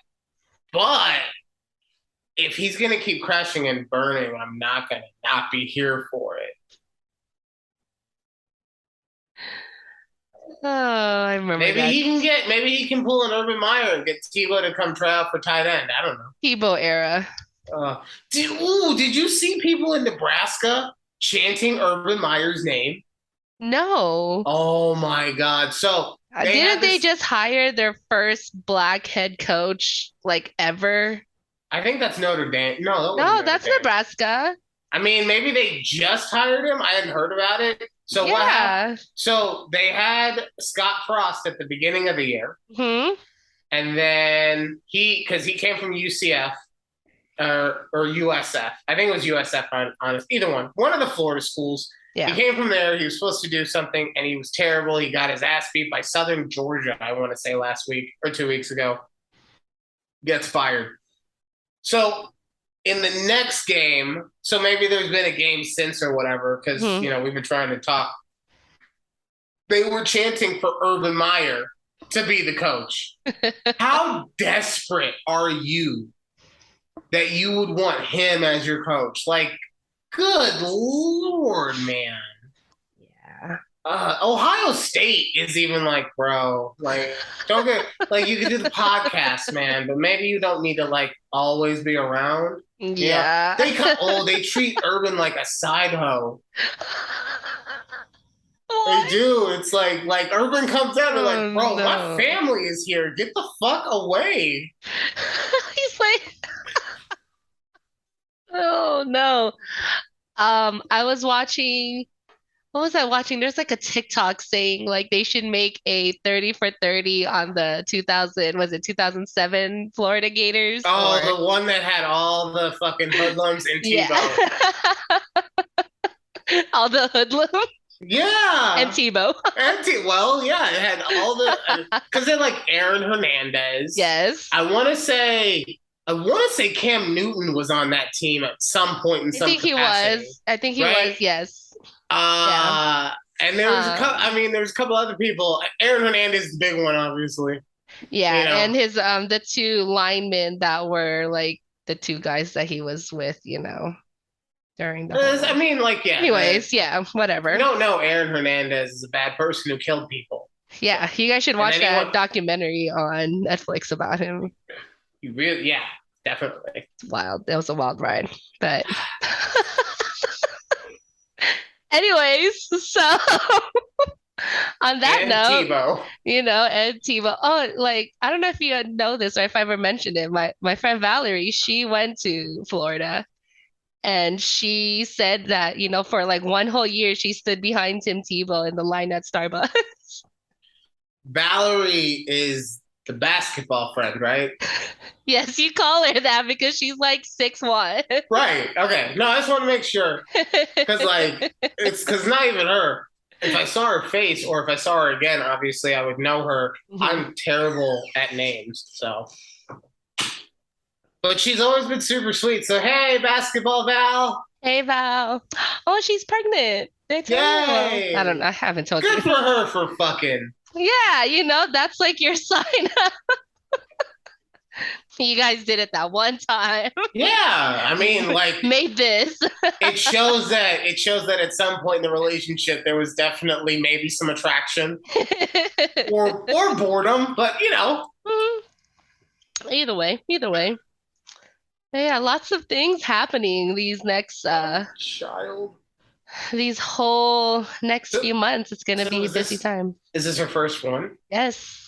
[SPEAKER 2] But if he's gonna keep crashing and burning, I'm not gonna not be here for it.
[SPEAKER 1] Oh, I remember that.
[SPEAKER 2] Maybe he can pull an Urban Meyer and get Tebow to come try out for tight end. I don't know.
[SPEAKER 1] Tebow era.
[SPEAKER 2] Did you see people in Nebraska chanting Urban Meyer's name?
[SPEAKER 1] No.
[SPEAKER 2] Oh my God. So
[SPEAKER 1] didn't they just hire their first black head coach like ever?
[SPEAKER 2] I think that's Notre Dame. No,
[SPEAKER 1] that's Nebraska.
[SPEAKER 2] I mean, maybe they just hired him. I hadn't heard about it. So
[SPEAKER 1] yeah.
[SPEAKER 2] What happened? So they had Scott Frost at the beginning of the year.
[SPEAKER 1] Hmm.
[SPEAKER 2] And then because he came from UCF or USF. I think it was USF, honest. Either one of the Florida schools. Yeah. He came from there. He was supposed to do something, and he was terrible. He got his ass beat by Southern Georgia, I want to say last week or 2 weeks ago. Gets fired. So in the next game, so maybe there's been a game since or whatever, because we've been trying to talk. They were chanting for Urban Meyer to be the coach. How desperate are you that you would want him as your coach. Like, good lord, man.
[SPEAKER 1] Yeah.
[SPEAKER 2] Ohio State is even like, bro, like, don't get like you can do the podcast, man, but maybe you don't need to like always be around. You know,
[SPEAKER 1] Yeah.
[SPEAKER 2] they treat Urban like a side hoe. They
[SPEAKER 1] What?
[SPEAKER 2] do. It's like Urban comes out and
[SPEAKER 1] Oh
[SPEAKER 2] like, bro, my
[SPEAKER 1] no.
[SPEAKER 2] family is here. Get the fuck away.
[SPEAKER 1] He's like, oh no. I was watching, what was I watching? There's like a TikTok saying like they should make a 30 for 30 on the 2000, was it 2007 Florida Gators or
[SPEAKER 2] Oh, the one that had all the fucking hoodlums and
[SPEAKER 1] yeah.
[SPEAKER 2] Tebow.
[SPEAKER 1] All the hoodlum and
[SPEAKER 2] Yeah.
[SPEAKER 1] Tebow.
[SPEAKER 2] Well, yeah, it had all the because they're like Aaron Hernandez.
[SPEAKER 1] Yes.
[SPEAKER 2] I want to say Cam Newton was on that team at some point in
[SPEAKER 1] I
[SPEAKER 2] some
[SPEAKER 1] think he
[SPEAKER 2] capacity,
[SPEAKER 1] was. I think he
[SPEAKER 2] right?
[SPEAKER 1] was, yes. Yeah.
[SPEAKER 2] Uh and there was a couple. I
[SPEAKER 1] Um,
[SPEAKER 2] mean, there was a couple other people. Aaron Hernandez is the big one, obviously. You
[SPEAKER 1] yeah,
[SPEAKER 2] know,
[SPEAKER 1] and his the two linemen that were like the two guys that he was with, during the
[SPEAKER 2] I
[SPEAKER 1] whole.
[SPEAKER 2] mean, like, yeah,
[SPEAKER 1] Anyways, yeah,
[SPEAKER 2] you
[SPEAKER 1] whatever.
[SPEAKER 2] don't know Aaron Hernandez is a bad person who killed people. So,
[SPEAKER 1] Yeah, you guys should
[SPEAKER 2] and
[SPEAKER 1] watch
[SPEAKER 2] anyone,
[SPEAKER 1] that documentary on Netflix about him.
[SPEAKER 2] you really, yeah, definitely.
[SPEAKER 1] It's wild. That was a wild ride. But anyways, so on that
[SPEAKER 2] And
[SPEAKER 1] note,
[SPEAKER 2] Tebow.
[SPEAKER 1] Ed Tebow. Oh, like I don't know if you know this or if I ever mentioned it. My friend Valerie, she went to Florida and she said that, for like one whole year she stood behind Tim Tebow in the line at Starbucks.
[SPEAKER 2] Valerie is the basketball friend, right?
[SPEAKER 1] Yes, you call her that because she's like 6'1".
[SPEAKER 2] Right. Okay. No, I just want to make sure because, like, it's because not even her. If I saw her face or if I saw her again, obviously I would know her.
[SPEAKER 1] Mhm.
[SPEAKER 2] I'm terrible at names, so. But she's always been super sweet. So hey, basketball Val,
[SPEAKER 1] Hey Val. Oh, she's pregnant. Did I tell you? Well, I don't know.
[SPEAKER 2] yay!
[SPEAKER 1] I haven't told
[SPEAKER 2] Good
[SPEAKER 1] you.
[SPEAKER 2] for her for fucking.
[SPEAKER 1] Yeah, that's like your sign. You guys did it that one time.
[SPEAKER 2] Yeah, I mean, like
[SPEAKER 1] Made this.
[SPEAKER 2] it shows that at some point in the relationship there was definitely maybe some attraction or boredom, but
[SPEAKER 1] Either way, either way. Yeah, lots of things happening these next
[SPEAKER 2] child.
[SPEAKER 1] these whole next
[SPEAKER 2] So,
[SPEAKER 1] few months. It's gonna
[SPEAKER 2] so
[SPEAKER 1] be a busy time.
[SPEAKER 2] is this her first one?
[SPEAKER 1] Yes.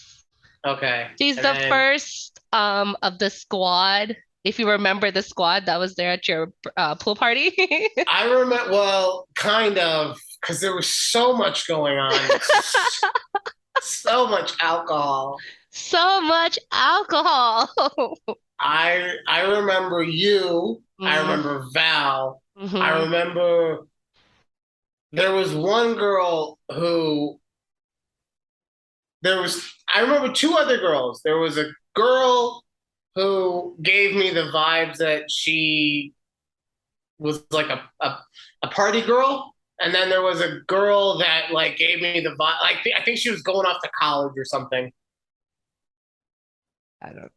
[SPEAKER 2] Okay,
[SPEAKER 1] She's
[SPEAKER 2] and
[SPEAKER 1] the
[SPEAKER 2] then
[SPEAKER 1] first of the squad. If you remember the squad that was there at your pool party.
[SPEAKER 2] I remember, well, kind of, because there was so much going on, so much alcohol.
[SPEAKER 1] So much alcohol.
[SPEAKER 2] I remember you. I
[SPEAKER 1] Mm,
[SPEAKER 2] remember Val. I
[SPEAKER 1] hmm.
[SPEAKER 2] remember there was one girl who there was. I remember two other girls. There was a girl who gave me the vibes that she was like a party girl. And then there was a girl that like gave me the vibe. Like I think she was going off to college or something.
[SPEAKER 1] I don't.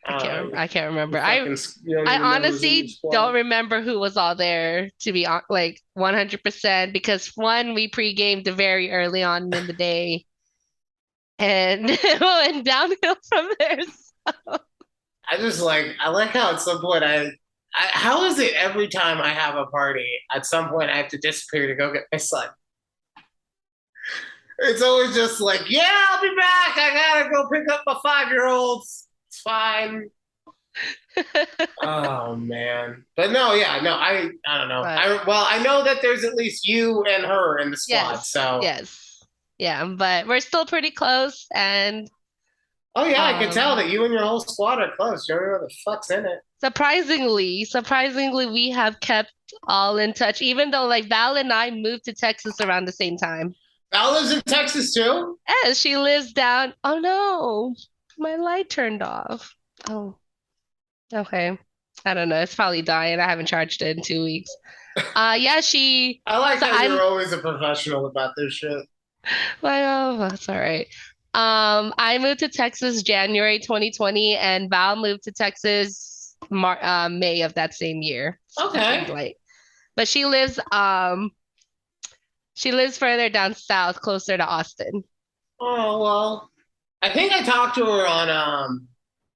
[SPEAKER 1] I
[SPEAKER 2] Uh,
[SPEAKER 1] can't. I can't
[SPEAKER 2] you
[SPEAKER 1] remember. I
[SPEAKER 2] fucking you don't
[SPEAKER 1] I
[SPEAKER 2] even know who's in your
[SPEAKER 1] honestly
[SPEAKER 2] squad.
[SPEAKER 1] don't remember who was all there to be like 100% because one, we pre-gamed very early on in the day and it went downhill from there.
[SPEAKER 2] I like how at some point how is it every time I have a party, at some point I have to disappear to go get my son? It's always just like, yeah, I'll be back. I gotta go pick up my 5 year olds. It's fine. Oh man. But no, yeah, no, I don't know.
[SPEAKER 1] But
[SPEAKER 2] I know that there's at least you and her in the squad,
[SPEAKER 1] yes,
[SPEAKER 2] so
[SPEAKER 1] yes. Yeah, but we're still pretty close and
[SPEAKER 2] oh yeah, I can tell
[SPEAKER 1] um
[SPEAKER 2] that you and your whole squad are close. You don't know what the fuck's in it.
[SPEAKER 1] surprisingly we have kept all in touch even though like Val and I moved to Texas around the same time.
[SPEAKER 2] Val lives in Texas too?
[SPEAKER 1] Yeah, she lives down. Oh no, my light turned off. Oh, okay. I don't know. It's probably dying. I haven't charged it in 2 weeks. Yeah, she.
[SPEAKER 2] I like
[SPEAKER 1] So
[SPEAKER 2] how you're
[SPEAKER 1] I'm
[SPEAKER 2] always a professional about this shit.
[SPEAKER 1] like, oh, that's all right. I moved to Texas January 2020, and Val moved to Texas. May of that same year. It seems
[SPEAKER 2] Okay.
[SPEAKER 1] like. But she lives further down south, closer to Austin.
[SPEAKER 2] Oh well. I think I talk to her on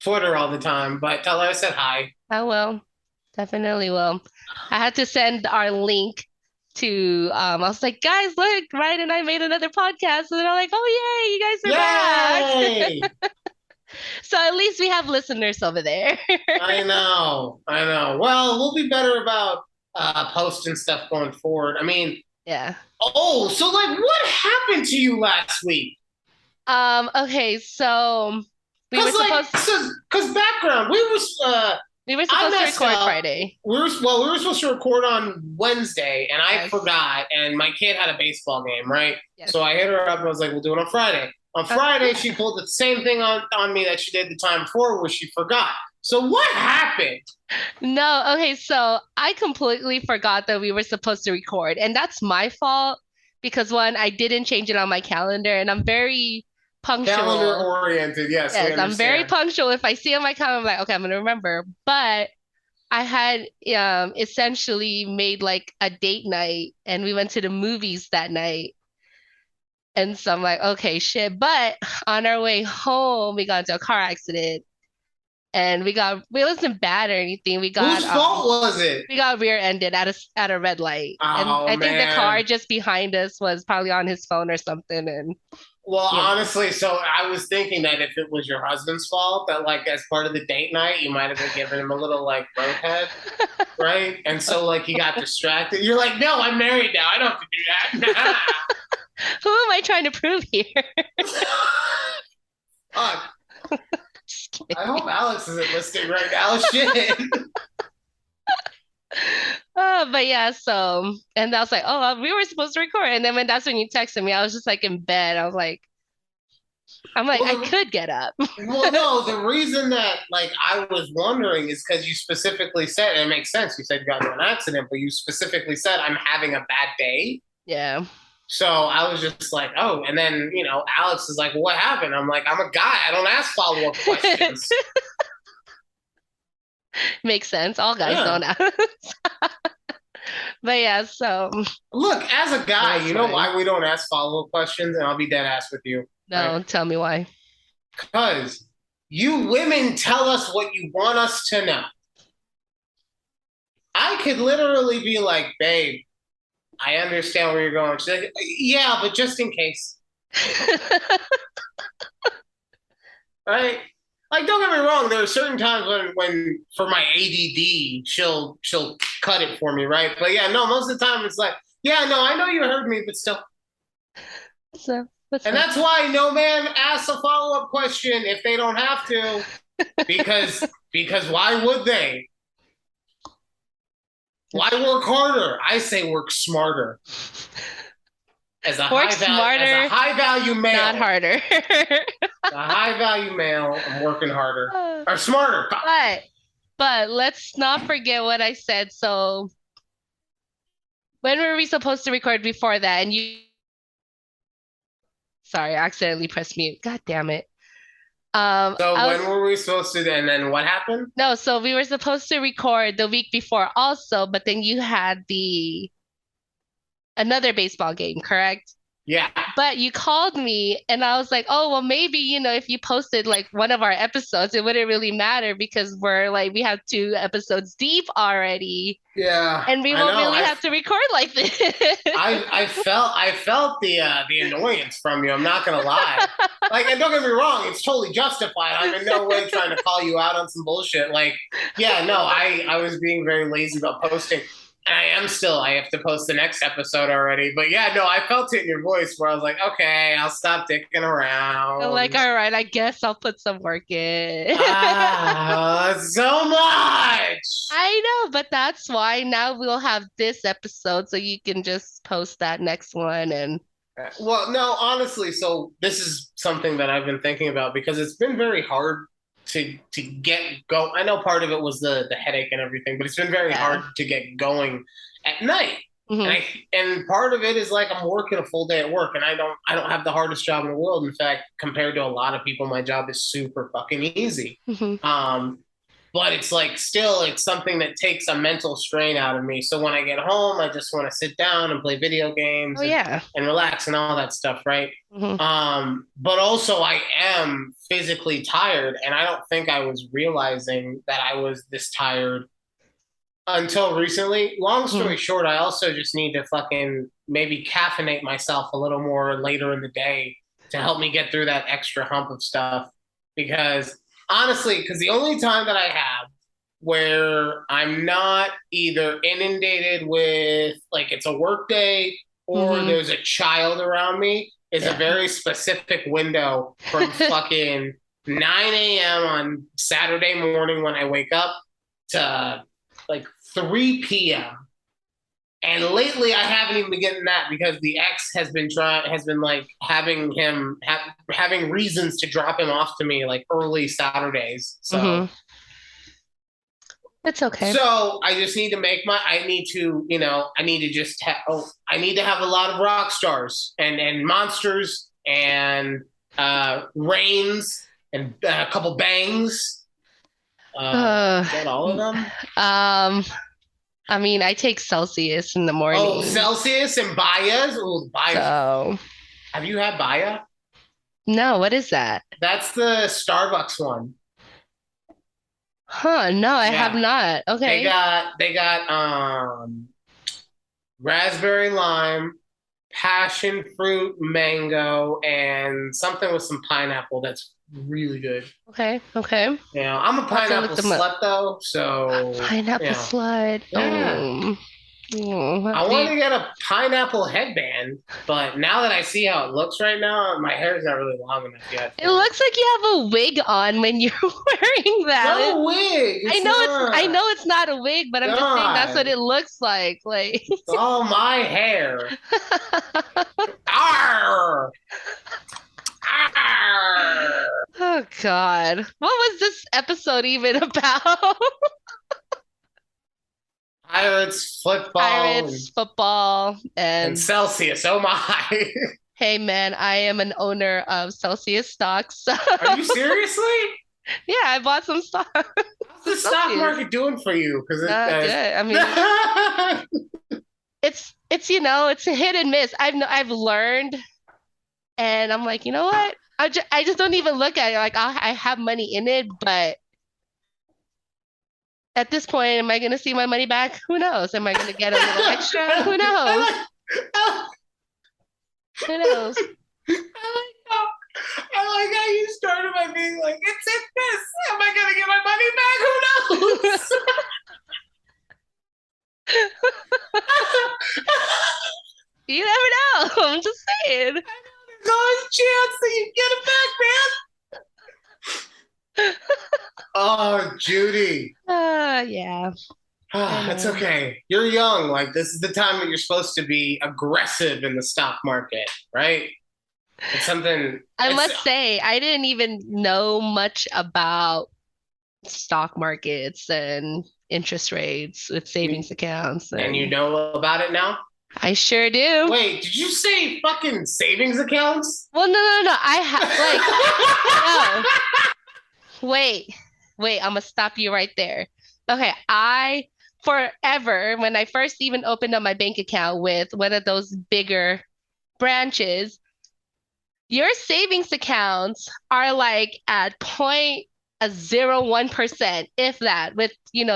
[SPEAKER 2] Twitter all the time, but tell her I said hi.
[SPEAKER 1] I will. Definitely will. I had to send our link to I was like, guys, look, Ryan and I made another podcast. And they're like, oh yay, you guys are back.
[SPEAKER 2] Yay!
[SPEAKER 1] So at least we have listeners over there.
[SPEAKER 2] I know. I know. Well, we'll be better about posting stuff going forward. I mean,
[SPEAKER 1] Yeah.
[SPEAKER 2] oh, so like what happened to you last week?
[SPEAKER 1] Okay, so we were
[SPEAKER 2] Cause like,
[SPEAKER 1] supposed
[SPEAKER 2] cause background,
[SPEAKER 1] we were
[SPEAKER 2] I
[SPEAKER 1] supposed to
[SPEAKER 2] messed
[SPEAKER 1] record
[SPEAKER 2] up.
[SPEAKER 1] Friday.
[SPEAKER 2] We were supposed to record on Wednesday, and I
[SPEAKER 1] Yes.
[SPEAKER 2] forgot, and my kid had a baseball game, right?
[SPEAKER 1] Yes.
[SPEAKER 2] So I hit her up and I was like, "We'll do it on Friday." On Friday, she pulled the same thing on me that she did the time before, where she forgot. So what happened?
[SPEAKER 1] No, okay, so I completely forgot that we were supposed to record, and that's my fault because one, I didn't change it on my calendar, and I'm very
[SPEAKER 2] Calendar
[SPEAKER 1] punctual.
[SPEAKER 2] oriented. Yes, we
[SPEAKER 1] Yes, I'm very
[SPEAKER 2] understand.
[SPEAKER 1] punctual. If I see on my calendar, I'm like, okay, I'm gonna remember. But I had essentially made like a date night, and we went to the movies that night. And so I'm like, okay, shit. But on our way home, we got into a car accident, and it wasn't bad or anything.
[SPEAKER 2] Whose fault was it?
[SPEAKER 1] We got rear-ended at a red light, and
[SPEAKER 2] Oh
[SPEAKER 1] I think the car
[SPEAKER 2] man.
[SPEAKER 1] just behind us was probably on his phone or something, and
[SPEAKER 2] Well,
[SPEAKER 1] you know.
[SPEAKER 2] honestly, so I was thinking that if it was your husband's fault, that like as part of the date night, you might have been giving him a little like roadhead, right? And so like he got distracted. You're like, no, I'm married now. I don't have to do that.
[SPEAKER 1] Who am I trying to prove here?
[SPEAKER 2] Fuck.
[SPEAKER 1] Just kidding.
[SPEAKER 2] I hope Alex isn't listening right now. Shit.
[SPEAKER 1] But yeah, so and I was like, oh, we were supposed to record, and then when that's when you texted me, I was just like in bed. I'm like,
[SPEAKER 2] Well,
[SPEAKER 1] I could get up.
[SPEAKER 2] well, no. The reason that like I was wondering is because you specifically said, and it makes sense. You said you got into an accident, but you specifically said I'm having a bad day.
[SPEAKER 1] Yeah,
[SPEAKER 2] So I was just like, oh, and then Alex is like, well, what happened? I'm like, I'm a guy. I don't ask follow up questions.
[SPEAKER 1] makes sense. All guys know
[SPEAKER 2] Yeah.
[SPEAKER 1] that. But yeah, so
[SPEAKER 2] Look, as a guy,
[SPEAKER 1] that's
[SPEAKER 2] you know
[SPEAKER 1] fine.
[SPEAKER 2] why we don't ask follow up questions, and I'll be dead ass with you, right?
[SPEAKER 1] No, tell me why.
[SPEAKER 2] Because you women tell us what you want us to know. I could literally be like, babe, I understand where you're going. She's like, yeah, but just in case, right? Like, don't get me wrong. There are certain times when for my ADD, she'll cut it for me, right? But yeah, no, most of the time it's like, yeah, no, I know you heard me, but still.
[SPEAKER 1] So what's
[SPEAKER 2] And
[SPEAKER 1] up?
[SPEAKER 2] that's why no man asks a follow up question if they don't have to, because why would they? Why work harder? I say work smarter.
[SPEAKER 1] Work
[SPEAKER 2] As a
[SPEAKER 1] smarter,
[SPEAKER 2] high value
[SPEAKER 1] not
[SPEAKER 2] male,
[SPEAKER 1] harder.
[SPEAKER 2] a high value male, I'm working harder or smarter.
[SPEAKER 1] But let's not forget what I said. So when were we supposed to record before that? And you, sorry, I accidentally pressed mute. God damn it.
[SPEAKER 2] So
[SPEAKER 1] I
[SPEAKER 2] when
[SPEAKER 1] was
[SPEAKER 2] were we supposed to? And then what happened?
[SPEAKER 1] no, so we were supposed to record the week before also, but then you had the another baseball game, correct?
[SPEAKER 2] Yeah.
[SPEAKER 1] But you called me and I was like, oh, well, maybe, if you posted like one of our episodes, it wouldn't really matter because we have two episodes deep already
[SPEAKER 2] Yeah,
[SPEAKER 1] and we
[SPEAKER 2] I
[SPEAKER 1] won't
[SPEAKER 2] know.
[SPEAKER 1] really have to record like this.
[SPEAKER 2] I felt the annoyance from you. I'm not gonna lie. Like, and don't get me wrong, it's totally justified. I'm in no way trying to call you out on some bullshit. Like, yeah, no, I was being very lazy about posting. And I am still. I have to post the next episode already. But yeah, no, I felt it in your voice where I was like, okay, I'll stop dicking
[SPEAKER 1] I'm like,
[SPEAKER 2] around.
[SPEAKER 1] all right, I guess I'll put some work in.
[SPEAKER 2] So much.
[SPEAKER 1] I know, but that's why now we'll have this episode so you can just post that next one and
[SPEAKER 2] Well, no, honestly, so this is something that I've been thinking about because it's been very hard to get go. I know part of it was the headache and everything, but it's been very
[SPEAKER 1] yeah.
[SPEAKER 2] hard to get going at night. And
[SPEAKER 1] Hmm.
[SPEAKER 2] part of it is like I'm working a full day at work, and I don't have the hardest job in the world. In fact, compared to a lot of people, my job is super fucking easy.
[SPEAKER 1] Hmm.
[SPEAKER 2] Um, but it's like still it's something that takes a mental strain out of me. So when I get home, I just want to sit down and play video
[SPEAKER 1] Oh
[SPEAKER 2] games
[SPEAKER 1] yeah.
[SPEAKER 2] and relax and all that stuff, right?
[SPEAKER 1] Hmm.
[SPEAKER 2] But also I am physically tired, and I don't think I was realizing that I was this tired until recently. Long
[SPEAKER 1] Hmm.
[SPEAKER 2] story short, I also just need to fucking maybe caffeinate myself a little more later in the day to help me get through that extra hump of stuff. Because honestly, because the only time that I have where I'm not either inundated with like it's a work day or
[SPEAKER 1] Hmm.
[SPEAKER 2] there's a child around me is a
[SPEAKER 1] Yeah.
[SPEAKER 2] very specific window from fucking 9 a.m. on Saturday morning when I wake up to like 3 p.m. And lately, I haven't even been getting that because the ex has been like having reasons to drop him off to me like early Saturdays.
[SPEAKER 1] Hmm.
[SPEAKER 2] So
[SPEAKER 1] It's okay.
[SPEAKER 2] so I just need to make my. I need to I need to just I need to have a lot of rock stars and monsters and rains and a couple bangs.
[SPEAKER 1] Uh,
[SPEAKER 2] Is that all of them?
[SPEAKER 1] um, I mean, I take Celsius in the
[SPEAKER 2] Oh,
[SPEAKER 1] morning.
[SPEAKER 2] Celsius and Bayas. Oh, Bayas.
[SPEAKER 1] So,
[SPEAKER 2] Have you had Baya?
[SPEAKER 1] no, what is that?
[SPEAKER 2] That's the Starbucks one.
[SPEAKER 1] Huh, no, I have
[SPEAKER 2] Yeah.
[SPEAKER 1] not. Okay.
[SPEAKER 2] They got raspberry lime, passion fruit, mango, and something with some pineapple that's really good.
[SPEAKER 1] Okay. Okay.
[SPEAKER 2] I'm a
[SPEAKER 1] I'll have to look
[SPEAKER 2] pineapple
[SPEAKER 1] them up.
[SPEAKER 2] slut though, so
[SPEAKER 1] Pineapple slide.
[SPEAKER 2] yeah.
[SPEAKER 1] Oh,
[SPEAKER 2] I
[SPEAKER 1] do
[SPEAKER 2] wanted
[SPEAKER 1] you-
[SPEAKER 2] to get a pineapple headband, but now that I see how it looks right now, my hair's not really long enough yet
[SPEAKER 1] it
[SPEAKER 2] for it.
[SPEAKER 1] looks like you have a wig on when you're wearing
[SPEAKER 2] It's
[SPEAKER 1] that.
[SPEAKER 2] not a wig.
[SPEAKER 1] I
[SPEAKER 2] It's
[SPEAKER 1] know I
[SPEAKER 2] not.
[SPEAKER 1] know it's not a wig, but I'm just saying that's what
[SPEAKER 2] God.
[SPEAKER 1] it looks like. Like,
[SPEAKER 2] It's all my hair. Arr! Arr!
[SPEAKER 1] oh God, what was this episode even about?
[SPEAKER 2] Pirates, football,
[SPEAKER 1] Pirates, football,
[SPEAKER 2] and
[SPEAKER 1] and
[SPEAKER 2] Celsius. Oh my.
[SPEAKER 1] hey man, I am an owner of Celsius stocks. So
[SPEAKER 2] Are you seriously?
[SPEAKER 1] yeah, I bought some stock,
[SPEAKER 2] How's
[SPEAKER 1] some
[SPEAKER 2] the stock
[SPEAKER 1] Celsius.
[SPEAKER 2] market doing for you? Because
[SPEAKER 1] Not good. I mean, it's it's a hit and miss. I've learned, and I'm like, you know what? I just don't even look at it like I have money in it, but at this point, am I going to see my money back? Who knows? Am I going to get a little extra? Who knows?
[SPEAKER 2] I like,
[SPEAKER 1] Who knows?
[SPEAKER 2] how, I like how you started by being like, it's in this. Am I going to get my money back? Who knows?
[SPEAKER 1] You never know. I'm just saying.
[SPEAKER 2] There's always a chance that you get it back, man. Oh, Judy.
[SPEAKER 1] Yeah, I
[SPEAKER 2] Ah, it's
[SPEAKER 1] know.
[SPEAKER 2] okay. You're young. Like, this is the time that you're supposed to be aggressive in the stock market, right? It's something,
[SPEAKER 1] I
[SPEAKER 2] it's,
[SPEAKER 1] must say, I didn't even know much about stock markets and interest rates with savings accounts,
[SPEAKER 2] and you
[SPEAKER 1] and
[SPEAKER 2] know about it now?
[SPEAKER 1] I sure do.
[SPEAKER 2] Wait, did you say fucking savings accounts?
[SPEAKER 1] Well, no. I have like no. Wait, wait. I'm gonna stop you right there. Okay, I forever when I first even opened up my bank account with one of those bigger branches, your savings accounts are like at 0.01%, if that, with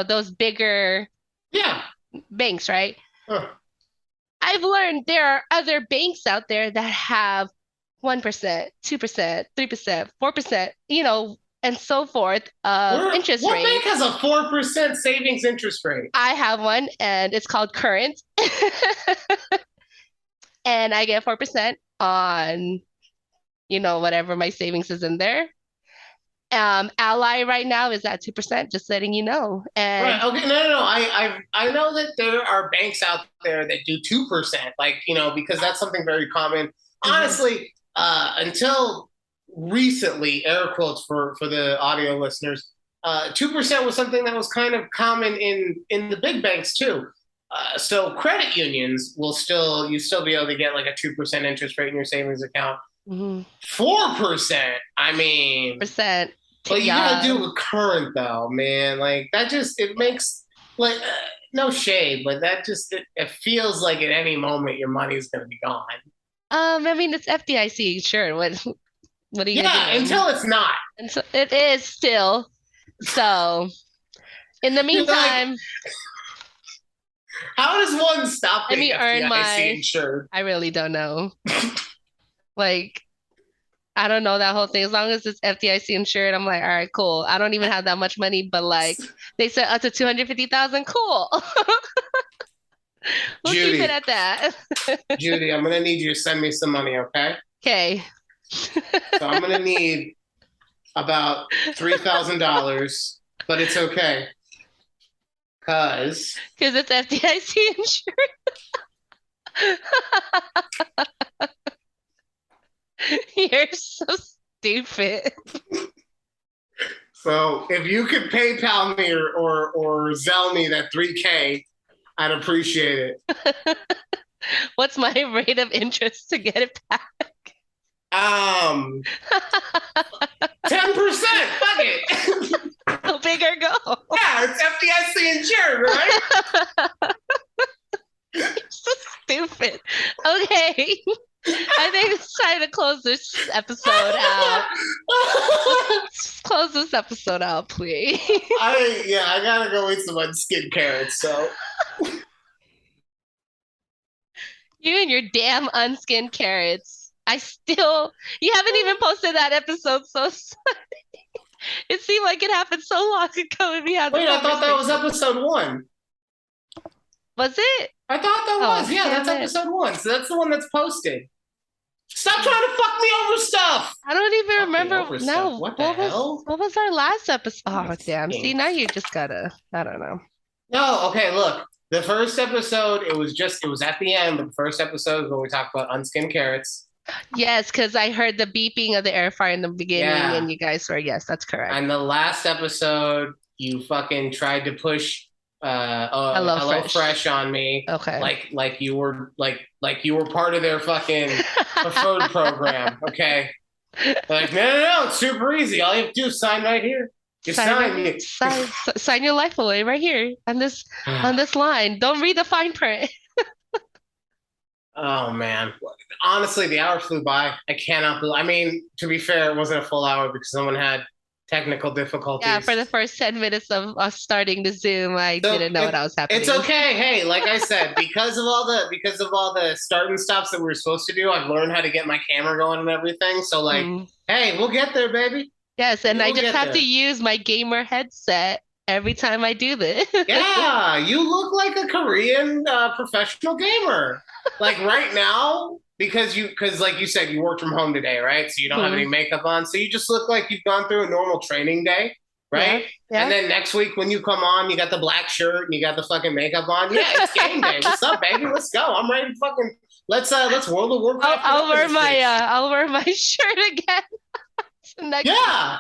[SPEAKER 1] those bigger
[SPEAKER 2] Yeah.
[SPEAKER 1] banks, right?
[SPEAKER 2] Huh.
[SPEAKER 1] I've learned there are other banks out there that have 1%, 2%, 3%, 4%, and so forth of interest
[SPEAKER 2] What bank
[SPEAKER 1] rates.
[SPEAKER 2] has a 4% savings interest rate?
[SPEAKER 1] I have one and it's called Current. And I get 4% on, whatever my savings is in there. Ally right now is at 2%, just letting you know.
[SPEAKER 2] Right.
[SPEAKER 1] And
[SPEAKER 2] Okay. No. I know that there are banks out there that do 2%. Like because that's something very common.
[SPEAKER 1] mhm,
[SPEAKER 2] Honestly, until recently, air quotes for the audio listeners, 2% was something that was kind of common in the big banks too. So credit unions will still be able to get like a 2% interest rate in your savings account.
[SPEAKER 1] mhm,
[SPEAKER 2] 4%. I mean,
[SPEAKER 1] percent.
[SPEAKER 2] But you gotta
[SPEAKER 1] Yeah.
[SPEAKER 2] do a current though, man. Like that just it makes like no shade, but that just it feels like at any moment your money's gonna be gone.
[SPEAKER 1] I mean, it's FDIC insured. What are you gonna
[SPEAKER 2] Yeah,
[SPEAKER 1] do?
[SPEAKER 2] until it's not.
[SPEAKER 1] And so it is still. So in the
[SPEAKER 2] You're like,
[SPEAKER 1] meantime,
[SPEAKER 2] how does one stop
[SPEAKER 1] let
[SPEAKER 2] being
[SPEAKER 1] me earn
[SPEAKER 2] FDIC
[SPEAKER 1] my,
[SPEAKER 2] insured?
[SPEAKER 1] I really don't know. Like, I don't know that whole thing. As long as it's FDIC insured, I'm like, all right, cool. I don't even have that much money, but like they said up to 250,000, cool. We'll keep it
[SPEAKER 2] Judy,
[SPEAKER 1] at that.
[SPEAKER 2] Judy, I'm gonna need you to send me some money, okay?
[SPEAKER 1] Okay.
[SPEAKER 2] So I'm gonna need about $3,000, but it's okay, cause
[SPEAKER 1] Because it's FDIC insured. You're so stupid.
[SPEAKER 2] so if you could PayPal me or Zelle me that 3K, I'd appreciate it.
[SPEAKER 1] What's my rate of interest to get it back?
[SPEAKER 2] 10%. Fuck it.
[SPEAKER 1] Go big or go.
[SPEAKER 2] Yeah, it's FDIC insured, right?
[SPEAKER 1] You're so stupid. Okay. I think it's time to close this episode out. Let's close this episode out, please.
[SPEAKER 2] I gotta go eat some unskinned carrots. So
[SPEAKER 1] You and your damn unskinned carrots. You haven't even posted that episode, so it seemed like it happened so long ago when we had the
[SPEAKER 2] wait, I thought that was
[SPEAKER 1] conversation.
[SPEAKER 2] episode one.
[SPEAKER 1] Was it?
[SPEAKER 2] I thought that
[SPEAKER 1] Oh,
[SPEAKER 2] was. Yeah,
[SPEAKER 1] damn
[SPEAKER 2] that's
[SPEAKER 1] it.
[SPEAKER 2] episode one. So that's the one that's posted. Stop trying to fuck me over stuff.
[SPEAKER 1] I don't even
[SPEAKER 2] Fuck me
[SPEAKER 1] remember.
[SPEAKER 2] over stuff.
[SPEAKER 1] No,
[SPEAKER 2] What the hell?
[SPEAKER 1] what was our last episode? Oh, damn. See,
[SPEAKER 2] Fucking-
[SPEAKER 1] now you just gotta, I don't know.
[SPEAKER 2] No, okay, look. The first episode, it was at the end, but the first episode is when we talked about unskinned carrots.
[SPEAKER 1] Yes, because I heard the beeping of the air fryer in the beginning,
[SPEAKER 2] Yeah.
[SPEAKER 1] and you guys were, yes, that's correct.
[SPEAKER 2] And the last episode, you fucking tried to push Hello Fresh on me.
[SPEAKER 1] Okay.
[SPEAKER 2] Like you were like you were part of their fucking preferred program. Okay. Like, no, it's super easy. All you have to do is sign right here. You
[SPEAKER 1] Sign your life away right here on this line. Don't read the fine print.
[SPEAKER 2] Oh man. Honestly, the hour flew by. I cannot believe I mean, to be fair, it wasn't a full hour because someone had technical difficulties.
[SPEAKER 1] Yeah, for the first 10 minutes of us starting the Zoom, I
[SPEAKER 2] So
[SPEAKER 1] didn't know what was happening.
[SPEAKER 2] it's okay. Hey, like I said, because of all the start and stops that we were supposed to do, I've learned how to get my camera going and everything. So like, hey, we'll get there, baby.
[SPEAKER 1] Yes, and I
[SPEAKER 2] We'll
[SPEAKER 1] just
[SPEAKER 2] get
[SPEAKER 1] have
[SPEAKER 2] there.
[SPEAKER 1] to use my gamer headset every time I do this.
[SPEAKER 2] Yeah, you look like a Korean professional gamer. Like right now, because like you said, you worked from home today, right? So you don't have any makeup on. So you just look like you've gone through a normal training day, right?
[SPEAKER 1] Yeah.
[SPEAKER 2] And then next week when you come on, you got the black shirt and you got the fucking makeup on. Yeah, it's game day. What's up, baby? Let's go. I'm ready to fucking let's World of Warcraft.
[SPEAKER 1] I'll wear my shirt again. Next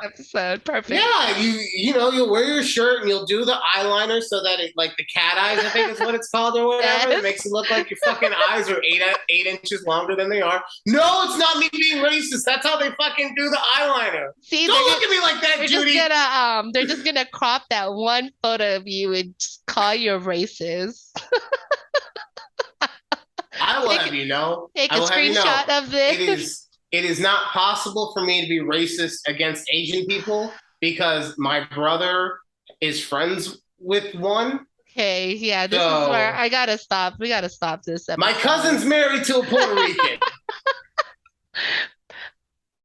[SPEAKER 1] episode. Perfect.
[SPEAKER 2] Yeah, you know, you'll wear your shirt and you'll do the eyeliner so that it like the cat eyes, I think is what it's called or whatever.
[SPEAKER 1] Yes.
[SPEAKER 2] It makes it look like your fucking eyes are 8 inches longer than they are. No, it's not me being racist. That's how they fucking do the eyeliner.
[SPEAKER 1] See,
[SPEAKER 2] don't look at me like that, Judy.
[SPEAKER 1] They're just gonna crop that one photo of you and just call you a racist.
[SPEAKER 2] I will have you know.
[SPEAKER 1] Take a screenshot of this.
[SPEAKER 2] It is not possible for me to be racist against Asian people because my brother is friends with one.
[SPEAKER 1] Okay, yeah, this is where I gotta stop. We gotta stop this episode.
[SPEAKER 2] My cousin's married to a Puerto Rican.